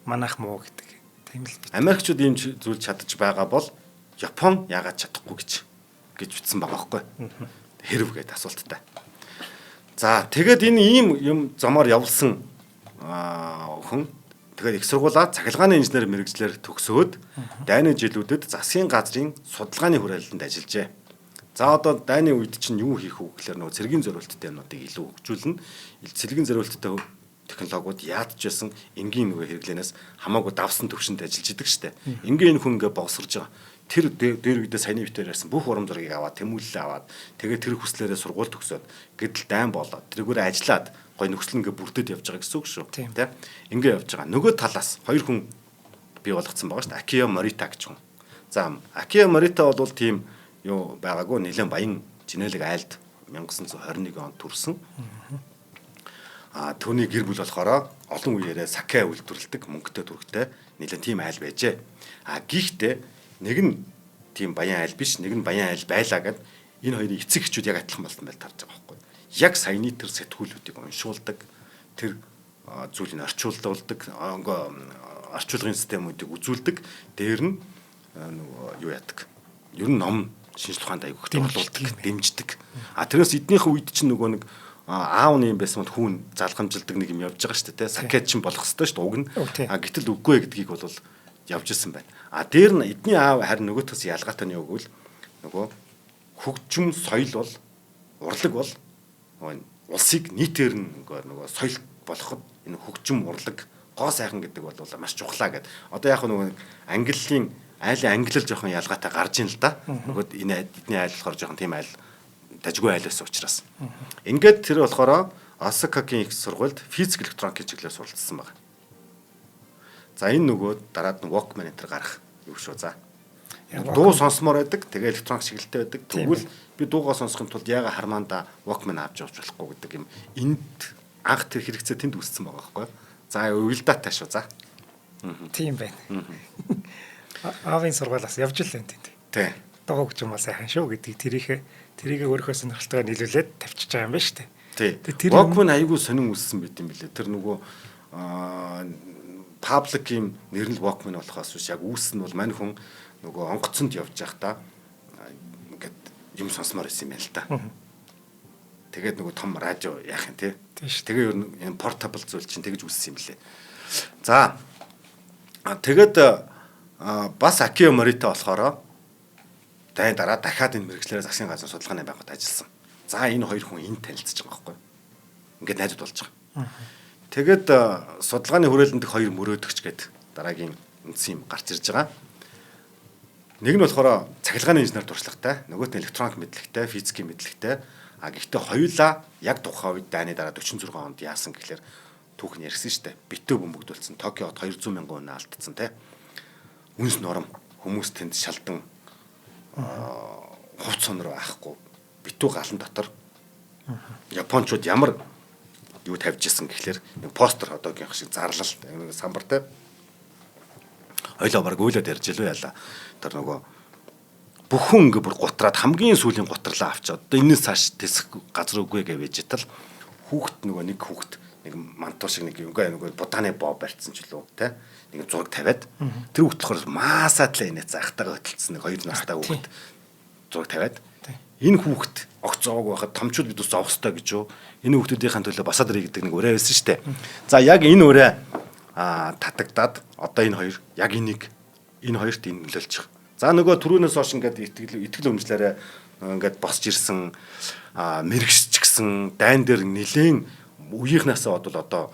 Манайх муу гэдэг. Тийм л. Америкчууд ийм зүйл чадчих байгаа бол Япон яагаад чадахгүй гэж ütсэн байгаа байхгүй. Хэрв гэдэг асуулттай. За тэгээд энэ ийм юм замаар явуулсан хүн тэгээд их сургуулаа цахилгааны инженер мэрэгчлэр төгсөөд дайны жилүүдэд засгийн газрын судалгааны хүрээлэнд ажиллажээ. За одоо дайны үед чинь юу хийх вэ гэхээр нөгөө цэргийн зориулттай юмнуудыг илүү хөгжүүлнэ. Цэргийн зориулттай технологиуд яадч байсан энгийн нөгөө хэрэглэнээс хамаагүй давсан төвшөнд ажиллаж идэг штэ. Энгийн энэ хүн ингээ богсорж байгаа. Тэр дээр үедээ саяны битээр ярьсан бүх урам зориг аваад тэмүүлэлээ аваад тэгээд тэр хүслээрээ сургууль төгсөөд гэдэл дайн болоод тэргүүрээ ажиллаад гой нөхцөл ингээ бүрдээд явж байгаа гэсэн үг шүү. Тэ? Ингээ явж байгаа. Нөгөө талаас хоёр хүн бий болгоцсон байгаа шүү дээ. Акио Морита гэж хүн. За Акио Морита бол тийм юу байгаагүй нэлээд баян Женелэг айлд 1921 онд төрсэн. Түүний гэр бүл болохоор олон үеэрээ сакэ үйлдвэрлэдэг мөнгөтэй төрхтэй нэлээд тийм айл байжээ. Гэхдээ нэг нь тийм баян айл биш, нэг нь баян айл байлаа гэд энэ хоёрын эцэг эхчүүд яг адилхан болсон байл тарж байгаа байхгүй. Яг саяны тэр сэтгүүлүүдийг уншуулдаг, тэр зүйлийг орчуулдаг, орчуулгын системүүдийг үзүүлдэг. Дээр нь нөгөө юу яадаг. Ер нь ном шинжлэх ухаанд аягүй их борлуулдаг, дэмждэг. Тэрнээс эднийхээ үед чинь нөгөө нэг аавны юм байсан бол хүүн залгамжилдаг нэг юм явж байгаа шүү дээ. Сакет чинь болох хэвээр шүү дээ уг нь. Гэтэл үгүй гэдгийг бол явж ирсэн байна. Дээр нь эдний аав харин нөгөөтөөс ялгаатай нь юу гэвэл нөгөө хөгжим соёл бол урлаг бол улсыг нийтээр нөгөө соёл болоход энэ хөгжим урлаг гоо сайхан гэдэг бол маш чухлаа гэд. Одоо яг нөгөө ангиллын айлын ангилал жоохон ялгаатай гарж ийн л да. Нөгөөд энэ эдний айл болохоор жоохон тийм айл дажгүй айл байсан учраас. Ингээд тэр болохоор Осакагийн их сургуульд физик электроникийн чиглэлээр суралцсан байна. За энэ нөгөө дараад нь Walkman энэ гарах юу шүү за. Дуу сонсомоор байдаг. Тэгээ электроник чиглэлтэй байдаг. Тэгвэл би дуугаа сонсохын тулд яга хармаанда Walkman авч явж болохгүй гэдэг юм. Энд анх тэр хэрэгцээ тэнд үүссэн байгаа байхгүй. За уйлдаатай шүү за. Тийм байна. Аавын сургуулиас явж л байна тэнд. Тий. Дуу хөгжим бол сайхан шүү гэдгийг тэрийг өөрийнхөө сонирхолтойгоор нийлүүлээд тавьчихж байгаа юм байна шүү дээ. Тий. Walkman аягүй сонин үүссэн байт юм билээ. Тэр нөгөө паблик юм нэрнэл Walkman болохоос биш яг үүссэн нь бол мань хүн нөгөө онгоцонд явж байхдаа ингээд юм сонсомоор байсан юм байна л да. Тэгээд нөгөө том радио яах юм те. Тэгээ ер нь энэ портабл зүйл чинь тэгж үүссэн юм лээ. За тэгээд бас Акио Морита болохоор дайн дараа дахиад энэ мэрэгчлэрээ засгийн газрын судалгааны байгууллагад ажилласан. За энэ хоёр хүн энд танилцж байгаа байхгүй. Ингээд найзууд болж байгаа. Тэгээд судалгааны хүрээлэнд хоёр мөрөөдөгч гээд дараагийн үндсэн юм гарч ирж байгаа. Нэг нь болохоор цахилгааны инженер туршлагатай, нөгөөт нь электроник мэдлэгтэй, физикийн мэдлэгтэй. Гэхдээ хоёулаа яг тухайн үед дайны дараа 46 онд яасан гэхлээр түүх нь ярьсан шүү дээ. Битүү бөмбөгдүүлсэн. Токиод 200 мянган хүн алдсан те. Үнс нором хүмүүс тэнд шалдан хувц сонор байхгүй. Битүү галан дотор Япончууд ямар юу тавьж исэн гэхлээр нэг постэр одоогийн шиг зарлал самбар те. Хоёлоо баг өөлөд ярьж илүү яла. Тэр нөгөө бүхэн ингээ бүр гутраад хамгийн сүүлийн гутрлаа авчаад одоо энэс цааш тэсэх газар үгүй гэвэж тал хүүхэд нөгөө нэг хүүхэд нэг мантуу шиг нэг ингээ будааны боо барьцсан ч лөө те нэг зураг тавиад тэр хүүхэд болохоор маасаадлаа инээ захтагаа хөтөлсөн нэг 2 настай хүүхэд зураг тавиад энэ хүүхэд огт зоог байхад томчууд бид ус зоох ёстой гэж юу энэ хүүхдүүдийн төлөө басаад ирээ гэдэг нэг өрөө байсан шүү дээ. За яг энэ өрөө татагдаад одоо энэ хоёр яг энэ хоёрт энэ нөлөөлж байгаа. За нөгөө түрүүнээс хойш ингээд итгэл үнэмшлээрээ ингээд босч ирсэн мэрэгч гисэн дайн дээр нэлээд үеийнхнаасаа бодвол одоо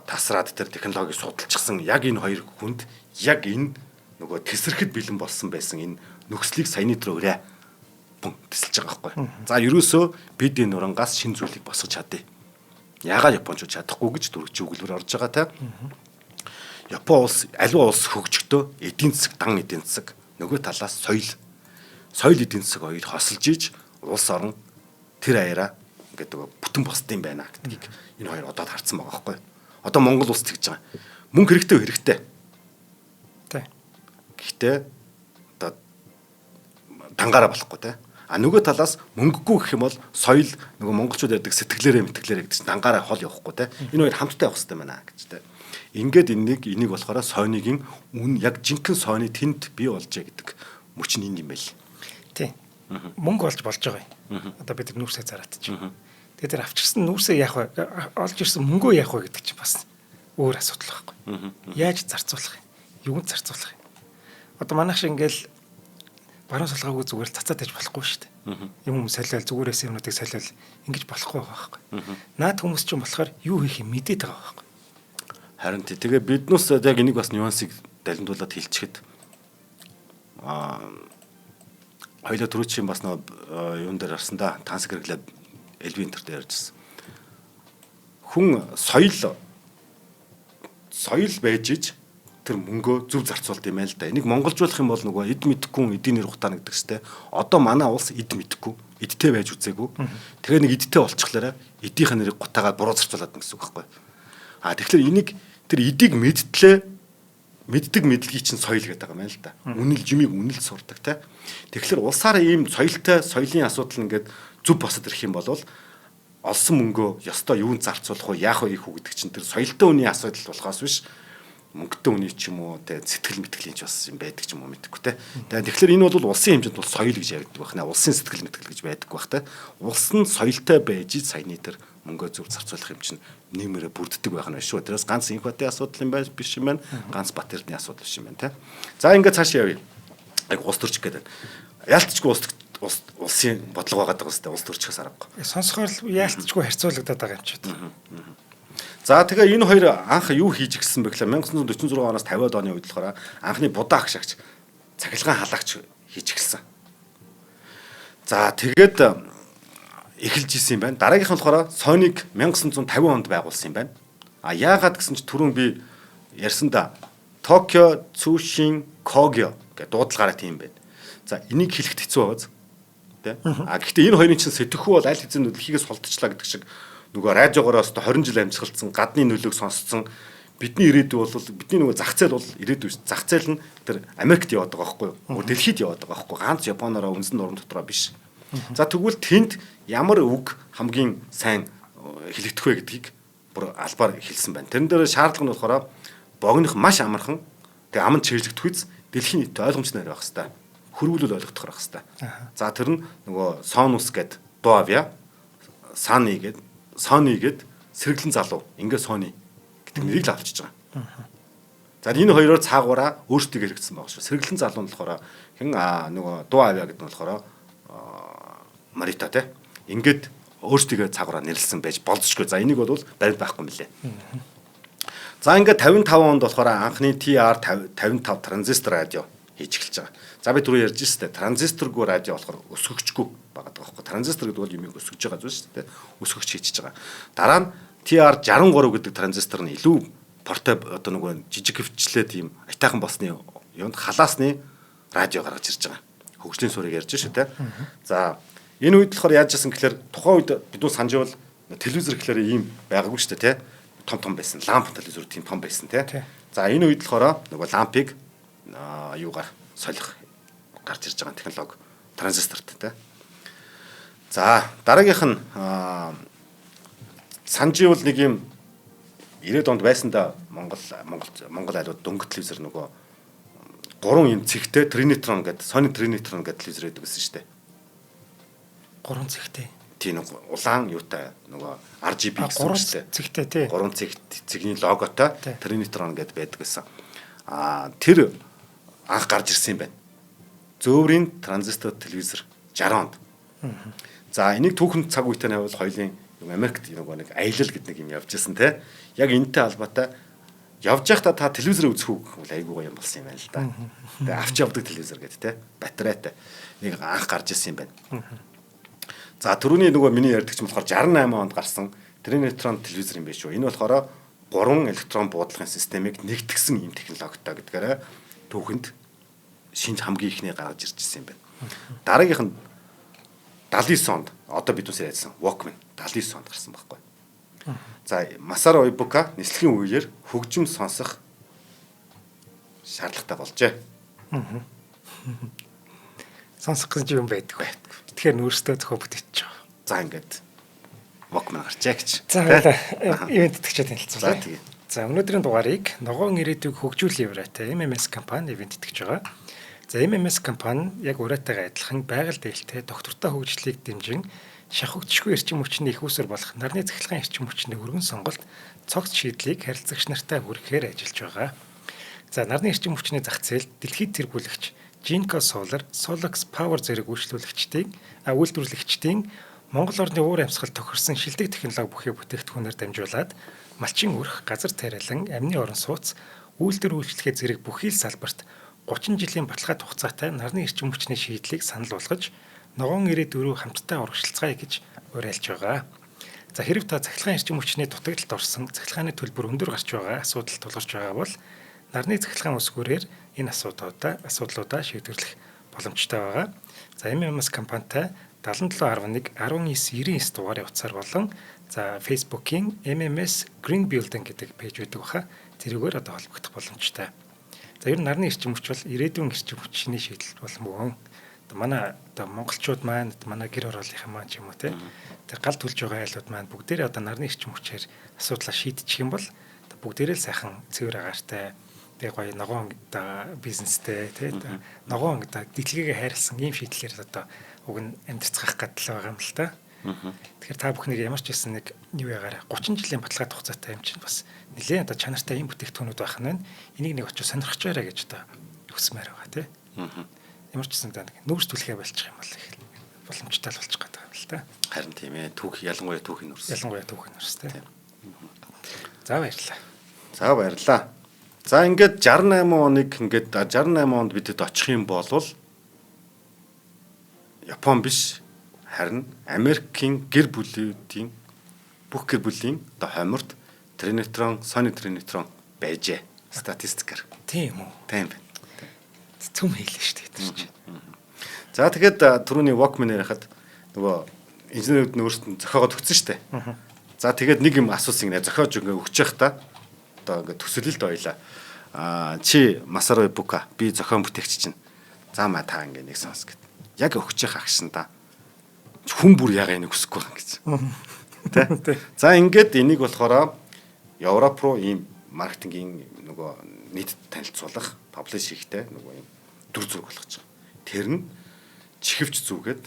тасраад тэр технологиг судалчихсан яг энэ хоёр хүнд яг энэ нөгөө тесрэхэд бэлэн болсон байсан энэ нөхцөлийг саяны тэр өрөө тесэлж байгаа байхгүй. За ерөөсөө бид энэ урангаас шин зүйлийг босгож чадъя. Яагаад Япончууд чадахгүй гэж дөрвч өгүүлбэр орж байгаа те. Япон улс аливаа улс хөгжөхдөө эдийн засаг дан эдийн засаг нөгөө талаас соёл эдийн засаг хоёр хосолж иж улс орон тэр аяараа ингээд бүтэн босдсон байна гэдгийг энэ хоёр одоо харсан байгаа байхгүй. Одоо Монгол улс тэгж байгаа. Мөнгө хэрэгтэй. Тий. Гэхдээ одоо дангаараа болохгүй те. Нөгөө талаас мөнгөгүй гэх юм бол соёл нөгөө монголчууд ярьдаг сэтгэлээрээ гэдэг чинь дангаараа хол явахгүй те. Энэ хоёр хамтдаа явах хэрэгтэй байна гэж те. Ингээд энийг болохоор сойныгийн үн яг жинхэнэ сойны тэнд бий болжээ гэдэг мөч нь энэ юм байл. Тий. Мөнгө болж байгаа юм. Одоо бид нүүрсээ зараатчих. Тэгээд тэр авчирсан нүүрсээ яах вэ? Олж ирсэн мөнгөө яах вэ гэдэг чинь бас өөр асуудал байхгүй. Яаж зарцуулах юм? Юунд зарцуулах юм? Одоо манайх шиг ингээл баруун салгаагүй зүгээр л цацаад байж болохгүй шүү дээ. Юм солиол зүгээрээс юмнуудыг солиол ингэж болохгүй байгаа байхгүй. Наад хүмүүс ч юм болохоор юу хийх юм мэдээд байгаа байхгүй. Харин тэгээ биднээс яг энийг бас нюансыг далимдуулаад хэлчихэд хоёлоо түрүүчийн бас нөө юун дээр арсан да тансаг хэрэглээ элвин тэр дээр ярьжсэн. Хүн соёл байж иж тэр мөнгөө зөв зарцуулт юм аа л да. Энийг монголжуулах юм бол нөгөө эд мэдхгүй эдийн нэр ухтаа нэгдэг сте. Одоо манай улс эд мэдхгүй, эдтэй байж үзээгүй. Тэгээ нэг эдтэй болчихлаараа эдийнх нь нэрийг гутаагаад буруу зарцуулаад гэсэн үг байхгүй. Тэгэхээр энийг тэр эдийг мэддэг мэдлэгийг чинь соёл гэдэг юм аа л да. Үнэл жимийг үнэлж сурдаг те. Тэгэхээр улсаараа ийм соёлтой соёлын асуудал ингээд зөв босод ирэх юм бол олсон мөнгөө ёстой юунд зарцуулах вэ, яах вэ их үү гэдэг чинь тэр соёлтой үний асуудал болохоос биш мөнгөтэй үний ч юм уу те сэтгэл мэтгэлийн ч бас юм байдаг ч юм уу мэдэхгүй те. Тэгэхээр энэ бол улсын хэмжээнд бол соёл гэж яригддаг байна. Улсын сэтгэл мэтгэл гэж байдаг бах те. Улс нь соёлтой байж саяны тэр мөнгөө зөв зарцуулах юм чинь нэмэрэ бүрддэг байх нь шүү. Тэрээс ганц инх батын асуудал юм байна биш юм байна. Ганц бат эрдний асуудал биш юм байна те. За ингээд цаашаа явъя. Яг улс төрч гэдэг. Яалтчгүй улсын бодлого байгаа даа үстэй улс төрчхөөс аргагүй. Сонсохоор яалтчгүй харьцуулагдаад байгаа юм ч гэдэг. За тэгээ энэ хоёр анх юу хийж гисэн бэ гэхээр 1946 оноос 50-аад оны үед болохоор анхны будаа агшаагч цахилгаан халагч хийж гисэн. За тэгээд эхэлж исэн юм байна. Дараагийнх нь болохоор Sony-г 1950 онд байгуулсан юм байна. А яагаад гэсэн чи түрүүн би ярьсан да Tokyo Tsushin Kogyo гэдэг дуудлагаараа тийм байна. За энийг хэлэхэд хэцүү байгааз. Тэ? А гэхдээ энэ хоёрын чинь сэтгэхүй бол аль хэзээ нүдлхийгээс холдчихлаа гэдэг шиг нөгөө радиогоороос 20 жил амьсгалцсан гадны нөлөөг сонсцсон бидний ирээдүй бол бидний нөгөө зах зээл бол ирээдүй зах зээл нь тэр Америкт яваад байгаа байхгүй юу? Дэлхийд яваад байгаа байхгүй юу? Ганц Японоор үндэсний нурам дотроо биш. За тэгвэл тэнд ямар үг хамгийн сайн хэлэгдэх вэ гэдгийг бүр албаар хэлсэн байна. Тэрэн дээр шаардлага нь болохоор богиных маш амархан тэг аманд чиглэгдэх үз дэлхийн нийт ойлгомжтой байх хэвээр. Хөрвүүлэл ойлгох хэрэгтэй. За тэр нь нөгөө Сонус гэд дуу авья. Sony гэд сэргэлэн залуу ингээ Sony гэдэг нэрийг л авчиж байгаа. За энэ хоёроор цаагаараа өөрсдөө хэрэгцсэн байгаа шүү. Сэргэлэн залуу нь болохоор хэн нөгөө дуу авья гэдэг нь болохоор Марита те. Ингээд өөрсдөө цаагаараа нэрлсэн байж болзошгүй. За энийг бол баримт байхгүй мөлий. За ингээд 55 онд болохоор анхны TR-55 транзистор радио хийж эхэлж байгаа. За би түрүү ярьж ирсэн те. Транзисторгүй радио болохоор өсгөгчгүй байгаа байхгүй. Транзистор гэдэг бол юмыг өсгөж байгаа зүйл шүү дээ. Өсгөгч хийж байгаа. Дараа нь TR-63 гэдэг транзистор нь илүү одоо нөгөө жижиг хөвчлээ тийм айтайхан болсны юунд халаасны радио гаргаж ирж байгаа. Хөгжлийн сурыг ярьж шүү те. За энэ үед болохоор яаж яасан гэхээр тухайн үед бидүүн санаж бол телевизор гэхээр ийм байгаагүй шүү дээ те. Том байсан. Ламп телевизор тийм том байсан те. За энэ үед болохоор нөгөө лампыг юугаар солих гарч ирж байгаа технологи транзисторт те. За дараагийнх нь санжиул нэг юм 90-ад онд байсан да Монгол айлууд дөнгөж телевизор нөгөө 3 юм цэгтэй Trinitron гэдэг Sony Trinitron гэдэг телевизор байдаг гэсэн шүү дээ. 3 цэгтэй. Тийм улаан юутай нөгөө RGB гэсэн үг шүү дээ. Цэгтэй тий. 3 цэгний логотой Trinitron гэдэг байдаг гэсэн. Тэр анх гарч ирсэн юм байна. Зөөврийн транзистор телевизор 60 онд. За энийг түүхэн цаг үетэй навал хоёлын Америкт нэг аялал гэдэг нэг юм явж ирсэн те. Яг энэтэй холбоотой явж байхдаа та телевизээр үзэх үг бол айгүй гоё юм болсон юм байна л да. Тэгээ авч явдаг телевизор гэдэг те. Батарейтай. Нэг анх гарч ирсэн юм байна. За түрүүний нөгөө миний ярьдагч болохоор 68 онд гарсан Trinitron телевизор юм биш үү? Энэ болохоор 3 электрон буудлагын системийг нэгтгсэн юм технологитой гэдгээрээ түүхэнд шинж хамгийн ихний гаргаж ирж ирсэн юм байна. Дараагийнх нь 79 онд одоо бид үсээр ярьсан Walkman 79 онд гарсан байхгүй. За Masaru Ibuka нислэгийн үеэр хөгжим сонсох шаардлагатай болжээ. Сонсох гэж юм байдаг бай. Тэгэхээр өөрсдөө зохион бүтээчих жоо. За ингээд Walkman гарчаа гэж. За ивент итгэжтэй танилцуулъя. За өнөөдрийн дугаарыг ногоон ирээдүйг хөгжүүлэх яваатай MMS компани ивент итгэж байгаа. За MMS компани яг уриатайгаа адилхан байгаль дээлтэй доктортой хөгжлийг дэмжин шахагдшгүй эрчим хүчний их усэр болох нарны цахилгаан эрчим хүчний өргөн сонголт цогц шийдлийг харилцагч нартай хүргэхээр ажиллаж байгаа. За нарны эрчим хүчний зах зээл дэлхийд тэргүүлэгч Jinko Solar, Solax Power зэрэг үйлдвэрлэгчдийн Монгол орны уур амьсгал тохирсон шилдэг технологи бүхий бүтээгдэхүүнээр дамжуулаад малчин өрх, газар тариалан, амны орон сууц, үйлдвэр үйлчлэгээ зэрэг бүхий л салбарт 30 жилийн баталгаат хугацаатай нарны эрчим хүчний шийдлийг санал болгож ногоон ирээдүй рүү хамтдаа урагшилцгаая гэж уриалж байгаа. За хэрэв та цахилгаан эрчим хүчний дутагдлалд орсон, цахилгааны төлбөр өндөр гарч байгаа асуудал тулгарч байгаа бол нарны цахилгаан үсгүүрээр энэ асуудлуудаа шийдвэрлэх боломжтой байгаа. За MMS компанитай 7711 1999 дугаарын утсаар болон за Facebook-ийн MMS Green Building гэдэг пэйж байдаг баха. Тэрүүгээр одоо холбогдох боломжтой. За ер нь нарны эрчим хүч бол ирээдүйн эрчим хүчний шийдэл болон манай одоо монголчууд маань манай гэр ороолынхан маань ч юм уу те гал төлж байгаа айлууд маань бүгдээрээ одоо нарны эрчим хүчээр асуудлаа шийдчих юм бол бүгдээрээ л сайхан цэвэр агаартай Тэгээ гоё ногоон бизнестэй тий ногоон дэлгэгээ хайрлсан ийм шийдлэр одоо уг нь амьдрцгаах гадал байгаа юм л та. Тэгэхээр та бүхнийг ямар ч хэлсэн нэг юу ягаар 30 жилийн баталгаа хугацаатай юм чинь бас нэлээд одоо чанартай ийм бүтээгдэхүүнүүд байх нь энийг нэг очиж сонирхчаарай гэж одоо хүсмээр байгаа тий. Ямар ч хэлсэн та нэг нүүрс түлхээ болчих юм бол их боломжтой л болчих гэдэг юм л та. Харин тийм ээ. Түүх ялангуяа түүхийн нурс. Ялангуяа түүхийн нурс тий. За баярлалаа. За баярлалаа. За ингээд 68 оныг ингээд 68 онд бидэд очих юм бол Япон биш харин Америкийн гэр бүлүүдийн бүх гэр бүлийн одоо хоморт Trinitron, Sony Trinitron байжээ. Статистикаар. Тийм үү? Тийм байна. Цөм хийлээ шүү дээ тэр чинь. За тэгэхэд түрүүний Walkman ярихад нөгөө инженерүүд нь өөрсдөө зохиогоод өгсөн шүү дээ. За тэгээд нэг юм асуусан гинэ зохиож өгч явах та. Одоо ингээд төсөлөлд ойлаа. Чи Масаро Ибука би зохион бүтээгч чинь. За маа та ингээд нэг сонс гэд. Яг өгч явах агшин та. Хүн бүр ягаа энийг хүсэхгүй байгаа гэж. Тэ. За ингээд энийг болохоор Европ руу ийм маркетингийн нөгөө нийт танилцуулах, паблиш хийхтэй нөгөө ийм дүр зураг болгож байгаа. Тэр нь чихвч зүгээд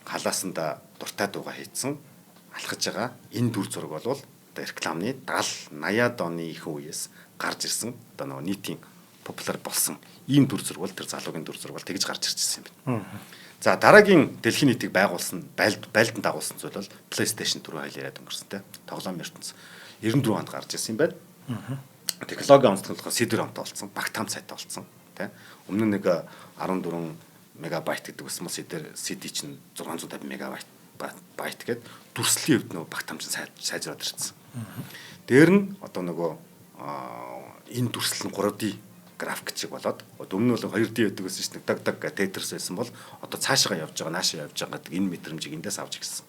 халаасанда дуртай дууга хийцэн алхаж байгаа. Энэ дүр зураг бол одоо рекламны 70-80-аад оны их үеэс гарч ирсэн одоо нөгөө нийтийн популяр болсон ийм дүр зураг бол тэр залуугийн дүр зураг бол тэгж гарч ирчихсэн юм байна. За дараагийн дэлхийн нийтийг байгуулсан байлдан дагуулсан зүйл бол PlayStation 4 хоёул яриад өнгөрсөнтэй. Тоглоом ертөнц 94 онд гарч ирсэн юм байна. Технологийн онцлогоо CD ROM болсон, багт хам сайтай болсон, тий. Өмнө нэг 14 мегабайт гэдэг байсан бол CD чинь 650 мегабайт гээд дүрслийн хувьд нөгөө багт хам чинь сайжраад ирсэн. Дээр нь одоо нөгөө энэ дүрслэл нь 3D график чиг болоод өмнө нь бол 2D байдаг гэсэн чинь даг даг Tetris байсан бол одоо цаашаа явж байгаа, наашаа явж байгаа гэдэг энэ мэдрэмжийг эндээс авч ирсэн.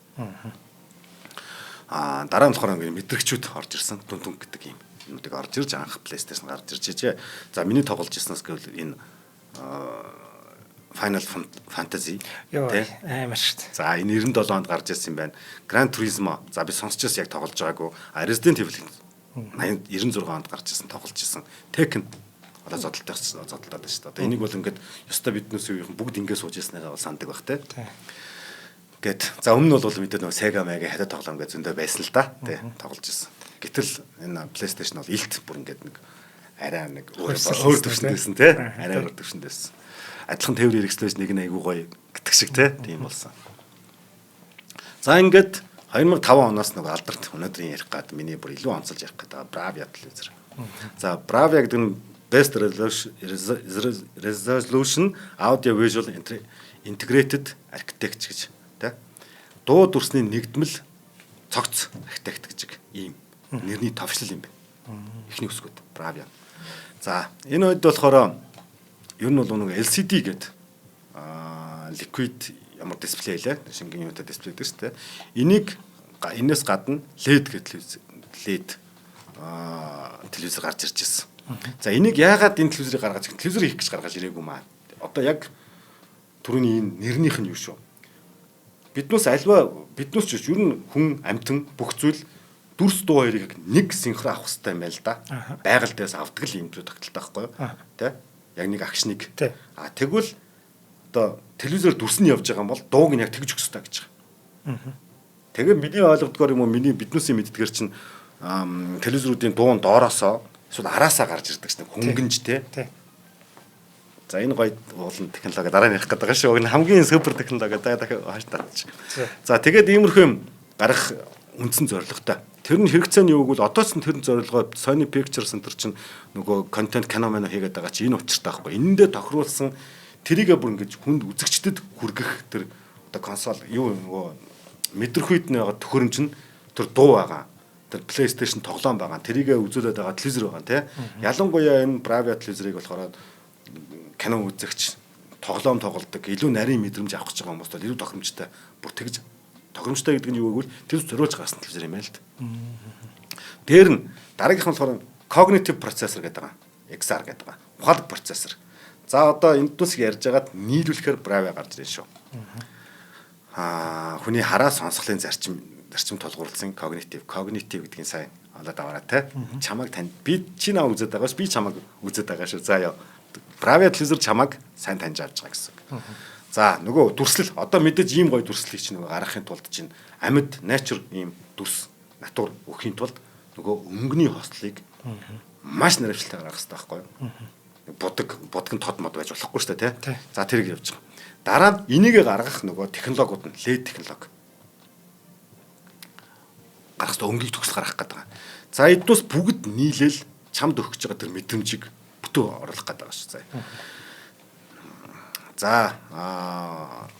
Дараа нь болохоор мэдрэгчүүд орж ирсэн. Дүн гэдэг юм. Юмнуудыг орж ирж анх PlayStation гарч ирж чижээ. За миний тоглож ирснээс гэвэл энэ Final Fantasy тий амар шүү дээ. За энэ 97 онд гарч ирсэн юм байна. Gran Turismo. За би сонсч байсан яг тоглож байгаагүй. Resident Evil 96 онд гарч ирсэн, тоглож ирсэн. Tekken одоо зодтолтой байна шүү дээ. Одоо энийг бол ингээд ёстой биднээс үеийнхэн бүгд ингээд сууж яснараа бол санддаг бах те. Гэт за өмнө нь бол мэдээд нөгөө Sega Mega хадаа тоглоом гэж зөндөө байсан л да. Тэ тоглож ирсэн. Гэтэл энэ PlayStation бол илт бүр ингээд нэг арай нэг өөр төвшөнд байсан те. Арай өөр төвшөнд байсан. Адилхан тээврийн хэрэгслээс нэг нь айгүй гоё гэтг шиг те. Тийм болсон. За ингээд 2005 оноос нөгөө алдарт өнөөдрийн ярих гад миний бүр илүү онцолж ярих гэдэг Bravia телевизэр. За Bravia гэдэг нь Best Resolution Audio Visual Integrated Architecture гэж тий. Дуу дүрсний нэгдмэл цогц архитект гэж ийм нэрний товчлол юм байна. Эхний үсгүүд Bravia. За энэ үед болохоор ер нь бол нэг LCD гэдэг liquid ямар дисплей лээ. Шингийн юутай дисплей гэдэг шүү дээ. Энийг энэс гадна LED гэдэг LED телевизээр гарч ирж байсан. За энийг яагаад энэ телевизэрийг гаргаж телевизэр хийх гэж гаргаж ирээгүй маа. Одоо яг түрүүний энэ нэрнийх нь юу шүү. Биднээс ч ер нь хүн амтан бүх зүйл дүрс дуу хоёрыг нэг синхро авах хэрэгтэй юм байл да. Байгаль дээрээс авдаг л юм зүйл тогтолтой байхгүй юу? Тэ? Яг нэг агшныг. Тэгвэл одоо телевизээр дүрс нь явж байгаа юм бол дууг нь яг тэгж өгөх хэрэгтэй гэж байгаа. Тэгээ миний ойлгодгоор юм уу миний биднээс мэддгээр чинь телевизруудын дуун доороосоо эсвэл араасаа гарч ирдэг шнэ хөнгөнж те. За энэ гоё уулын технологи дараа нь ярих гэдэг шүү. Энэ хамгийн супер технологи дахиад хааш татчих. За тэгээд иймэрхүү юм гарах үндсэн зорилготой. Тэр нь хэрэгцээ нь юу гэвэл одоос нь тэр зорилгоо Sony Picture Center чинь нөгөө контент кино мань хийгээд байгаа чи энэ учиртай байхгүй. Энэндээ тохируулсан тэрийгэ бүр ингэж хүнд үзэгчдэд хүргэх тэр одоо консол юу нөгөө мэдрэхүйд нэг төхөөрөмж нь тэр дуу байгаа. Тэр PlayStation тоглоом байгаа. Тэрийгэ үзүүлээд байгаа телевизэр байгаа тий. Ялангуяа энэ Bravia телевизрийг болохоор кино үзэгч тоглоом тоглодог, илүү нарийн мэдрэмж авах гэж байгаа хүмүүс бол илүү тохиромжтой. Бүр тэгж тохиромжтой гэдэг нь юу гэвэл тэр зориулж гарсан телевизэр юм байл л да. Дээр нь дараагийнх нь болохоор cognitive processor гэдэг байгаа. XR гэдэг байгаа. Ухаалаг процессор. За одоо энд дүүсийг ярьж байгаад нийлүүлэхээр Bravia гарч ирсэн шүү. Хүний хараа сонсголын зарчим тулгуурласан cognitive гэдгийг сайн олоод аваарай те. Чамайг тань би чи наа үзээд байгааш би чамайг үзээд байгаа шүү. За яа. Private телевизэр чамайг сайн таньж авч байгаа гэсэн. За нөгөө дүрслэл одоо мэдээж ийм гоё дүрслэлийг чинь нөгөө гаргахын тулд чинь амьд nature ийм дүрс натур өгөхийн тулд нөгөө өнгөний хослыг маш наривчлалтаар гаргах хэрэгтэй байхгүй юу? Будаг нь тод мод байж болохгүй шүү дээ тий. За тэрийг явж байгаа. Дараа нь энийгээ гаргах нөгөө технологиуд нь LED технологи. Гарах хэрэгтэй өнгийг төгсөл гаргах гэдэг байгаа. За эднээс бүгд нийлээл чамд өгөх гэж байгаа тэр мэдрэмжийг бүтэн оруулах гэдэг байгаа шүү. За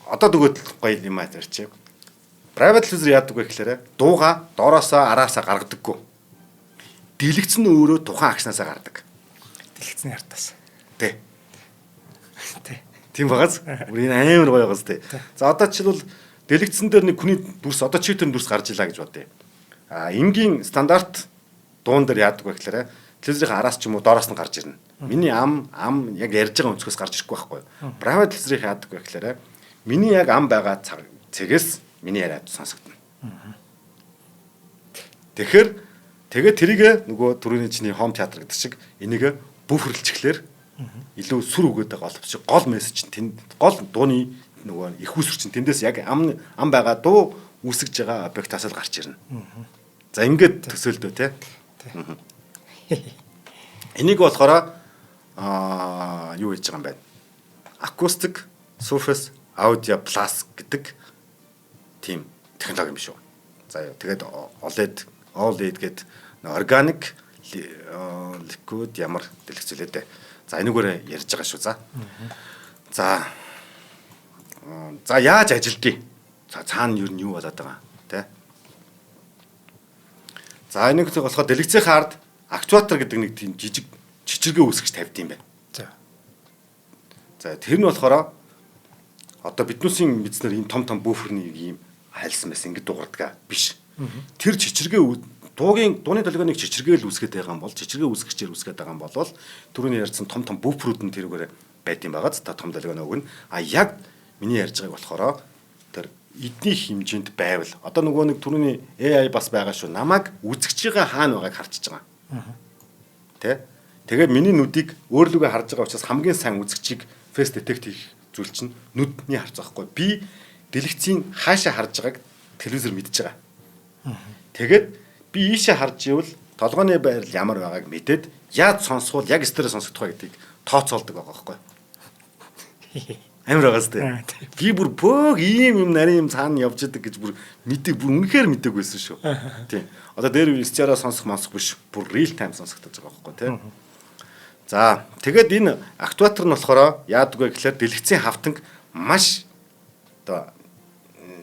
одоо тэгвэл гоё юм аа ярьчих. Private телевизэр яадаг вэ гэхээр дууга доороосоо араасаа гаргадаггүй. Дэлгэцэн өөрөө тухайн агшнаасаа гардаг. Дэлгэцний артаас. Тэ. Тэ. Тийм багаз. Бүр энэ амар гоё байгаас тэ. За одоо жишээлбэл дэлгэцэн дээр нэг хүний дүрс одоо чи тэр дүрс гарч илаа гэж бодъё. Энгийн стандарт дуун дээр яадаг вэ гэхээр телевизийн араас ч юм уу доороос нь гарч ирнэ. Миний ам яг ярьж байгаа өнцгөөс гарч ирэхгүй байхгүй. Private телевизийн яадаг вэ гэхээр миний яг ам байгаа цэгээс миний яриад сонсогдно. Тэгэхээр тэгээд тэрийг нөгөө түрүүний чиний home театр гэдэг шиг энийг бүфэрлжчихлэр илүү сүр өгөөд байгаа боловч гол мессеж чинь гол дууны нөгөө их усүр чинь тэндээс яг ам байгаа дуу үүсгэж байгаа объектаас л гарч ирнэ. За ингээд төсөөлдөө те. Энийг болохоор юу хийж байгаа юм бэ? Acoustic Surface Audio Plus гэдэг тийм технологи юм шүү. За тэгээд OLED гэдэг organic liquid ямар дэлгэцүүлээ дээ. За энэгээр ярьж байгаа шүү. За яаж ажилдгийг? За цаана юу болоод байгаа тий? За энийг болохоор дэлгэцийн хард актуатор гэдэг нэг тийм жижиг чичиргээ үүсгэж тавьд юм байна. За тэр нь болохоор одоо биднүүсийн мэдснээр энэ том буфернийг ийм хайлсан байсан ингэ дуурдаг биш. Тэр чичиргээ дууны долгионыг чичиргээл үүсгэж байгаа юм бол чичиргээ үүсгэгчээр үүсгэж байгаа юм бол түрүүний ярьсан том буферүүд нь тэрүүгээр байд юм байгаа. Та том долгион өгнө. Яг миний ярьж байгааг болохоор тэр эдний хэмжээнд байвал одоо нөгөө нэг түрүүний AI бас байгаа шүү. Намайг үзэгч байгаа хаана байгааг харчиж байгаа. Тэ? Тэгээд миний нүдийг өөрлөгөө харж байгаа учраас хамгийн сайн үзэгчийг face detect хийх зүйл чинь нүдний харж байгаа хгүй. Би дэлгэцийн хаашаа харж байгааг телевизээр мэдж байгаа. Тэгээд би ийшээ харж ивэл толгойн байрал ямар байгааг мэдээд яаж сонсвол яг стерео сонсогдох вэ гэдгийг тооцоолдог байгаа хгүй. Амар байгаас тээ. Би бүр бөг ийм нарийн юм цаана явж идэг гэж бүр үнэхээр мэдээг байсан шүү. Тийм. Одоо дээр стерео сонсох биш. Бүр real time сонсогдож байгаа байхгүй тийм. За тэгээд энэ актуатор нь болохоор яадаг вэ гэхээр дэлгэцийн хавтанг маш одоо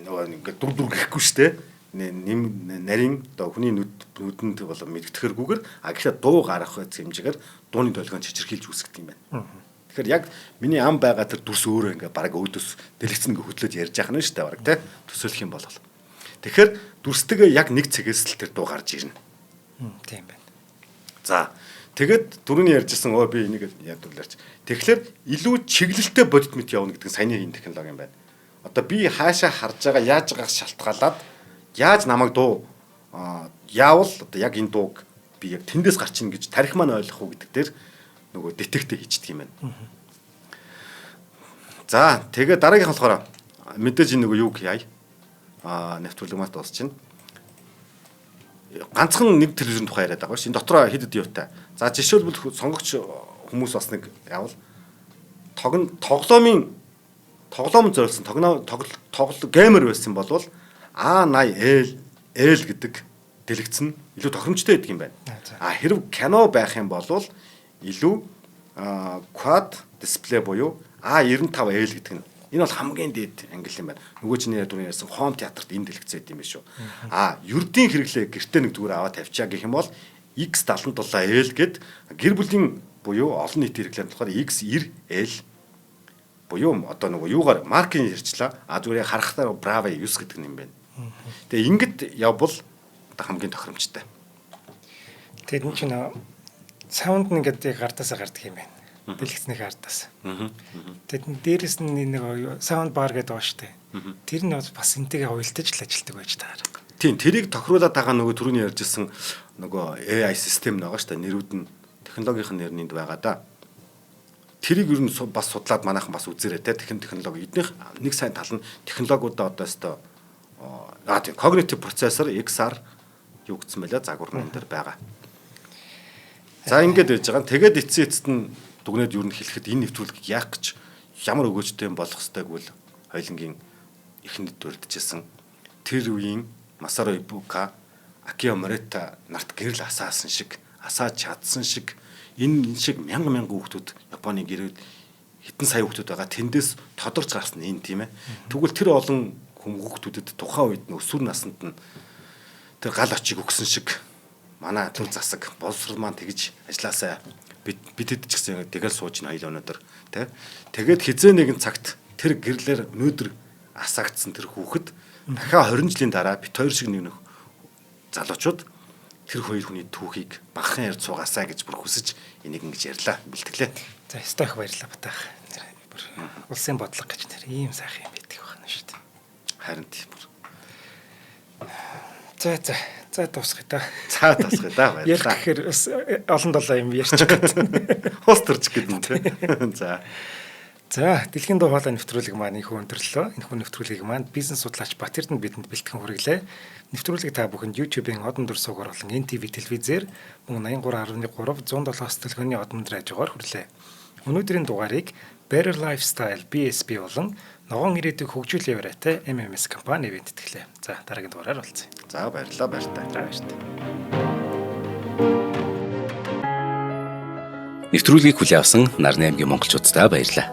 ингээ дүр гэхгүй шүү дээ. Нарийн одоо хүний нүдэнд бол мэдгэтгэхэргүйгээр гэхдээ дуу гарах хэмжээгээр дууны долгион чичирхийлж үүсгдэг юм байна. Тэгэхээр яг миний ам байгаа тэр дүрс өөрөө ингээ бараг өөдөөс дэлгэцэн ингээ хөдлөж ярьж яах нь шүү дээ бараг тий төсөөлөх юм бол. Тэгэхээр дүрстэйгээ яг нэг цэгээс л тэр дуу гарч ирнэ. Тийм байна. За тэгэд түрүүний ярьжсэн би энийг ядуулаарч. Тэгэхээр илүү чиглэлтэй бодит мэт явна гэдэг нь саяны энэ технологи юм байна. Одоо би хаашаа харж байгаа яаж байгааг шалтгаалаад яаж намайг дуу яавал одоо яг энэ дууг би яг тэндээс гарч ийн гэж тарих маань ойлгох уу гэдэг дээр нөгөө детект хийждэг юм байна. За тэгээ дараагийнх нь болохоор мэдээж энэ нөгөө юу яа нэвтрүүлгээс дуусчихна. Ганцхан нэг телевизэн тухай яриад байгаа ш. Энэ дотроо хэд юутай. За жишээлбэл сонгогч хүмүүс бас нэг явал тоглоом зориулсан геймер байсан болвол A80L гэдэг дэлгэцэн илүү тохиромжтой байдаг юм байна. Хэрв кино байх юм бол илүү quad display буюу A95L гэдэг нь энэ бол хамгийн дээд англи юм байна. Нөгөө чиний түрүүний ярьсан home театрт энэ дэлгэц байд юм биш үү. Ердийн хэрэглээ гэртээ нэг зүгээр аваад тавьчаа гэх юм бол X77L гэд гэр бүлийн буюу олон нийтийн хэрэглээнд болохоор X90L буюу одоо нөгөө юугаар маркийн ярьчлаа. Зүгээр харахтаа Bravo 9 гэдэг юм байна. Тэгээ ингэд явбал хамгийн тохиромжтой. Тэгээд энэ чинь саунд нэгэд гардаасаа гардаг юм байна. Дэлгэцний хардаас. Тэгээд дээрэс нь нэг саунд бар гэдэг байгаа шүү дээ. Тэр нь бас энтэйгээ уялдаж л ажилтдаг байж таар. Тийм тэрийг тохируулаад байгаа нөгөө түрүүний ярьжсэн нөгөө AI систем байгаа шүү дээ. Нэрүүд нь технологийн нэрнийд байгаа да. Тэрийг ер нь бас судлаад манайхан бас үзээрэй те. Технологи эднийх нэг сайн тал нь технологиудаа одоо тийм cognitive processor XR юу гэсэн байлаа загварнууд дээр байгаа. За ингэж байж байгаа. Тэгээд эцсэст нь дүгнээд юу н хэлэхэд энэ нэвтрүүлгийг яах гэж ямар өгөөжтэй болох ёстойг бол хоёлынгийн эхнэд дурдчихсан. Тэр үеийн Масаро Ибука, Акио Морита нарт гэрэл асаасан шиг, асааж чадсан шиг энэ шиг мянган хүүхдүүд Японы гэрэл хэдэн сая хүүхдүүд байгаа. Тэндээс тодорч гарсан энэ тийм ээ. Тэгвэл тэр олон хүүхдүүдэд тухайн үед нь өсвөр наснд нь тэр гал очиг өгсөн шиг манай төр засаг боловсрол маань тэгж ажилласаа бидэд ч гэсэн тэгэл сууж ин хоёул өнөдөр тий. Тэгээд хизээ нэгэн цагт тэр гэрлэр өнөдөр асаагдсан тэр хүүхэд дахиад 20 жилийн дараа бит хоёр шиг нэг залуучууд тэр хоёр хүний түүхийг багахан ярьж суугаасаа гэж бүр хүсэж энийг ингэж ярьлаа бэлтгэлээ. За стойх баярлалаа батаах. Бүр улсын бодлого гэж нэр ийм сайхан юм байдаг байна шүү дээ. Харин тийм бүр. За дуусгая та. За дуусгая та баярлалаа. Ярих гэхээр бас олон долоо юм ярьчих гэдэг. Хус төрж гэдэг тийм. За дэлхийн дуу хоолой нэвтрүүлэг маань их өндөрлөө. Энэ хүн нэвтрүүлгийг маань бизнес судлаач Батэрдэнд бидэнд бэлтгэн хүргэлээ. Нэвтрүүлэг та бүхэнд YouTube-ийн одон дор суугаар болон NTV телевизээр мөн 83.3 107 төлхөний одон радиогоор хүрлээ. Өнөөдрийн дугаарыг Better Lifestyle BSB болон ногоон ирээдүйг хөгжүүлэх яваатай MMS компани бэлтгэлээ. За дараагийн дугаараар уулзъя. За баярлалаа баяртай. Баяртай. Нэвтрүүлгийг хүлээн авсан Нарны аймгийн монголчуудтай баярлалаа.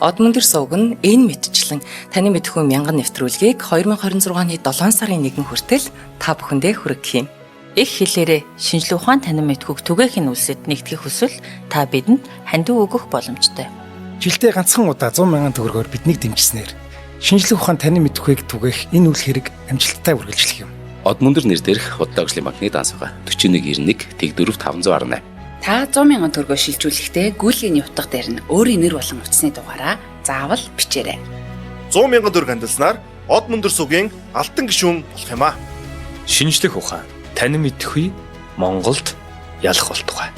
Одмон дэр сувг нь энэ мэдчлэн таны мэдхүйн мянган нэвтрүүлгийг 2026 оны 7 сарын 1 хүртэл та бүхэндээ хүргэх юм. Их хэлээрээ шинжлэх ухаан танин мэдхүйг түгээх нь үлсэд нэгтгэх хүсвэл та бидэнд хандив өгөх боломжтой. Жилдээ ганцхан удаа 100,000 төгрөгөөр биднийг дэмжснээр шинжлэх ухаан танин мэдхүйг түгээх энэ үйл хэрэг амжилттай үргэлжлэх юм. Одмон дэр нэр дээрх Худалдаажлын банкны данс байгаа 4191 Тэг 4518. Та 100,000 төгрөгөөр шилжүүлэхдээ гүйлгээний утга дээр нь өөрийн нэр болон утасны дугаараа заавал бичээрэй. 100,000 төгрөг хандалснаар Одмон дэр сувгийн алтан гишүүн болох юм а. Шинжлэх ухаан танин мэдхгүй Монголд ялах болтугай.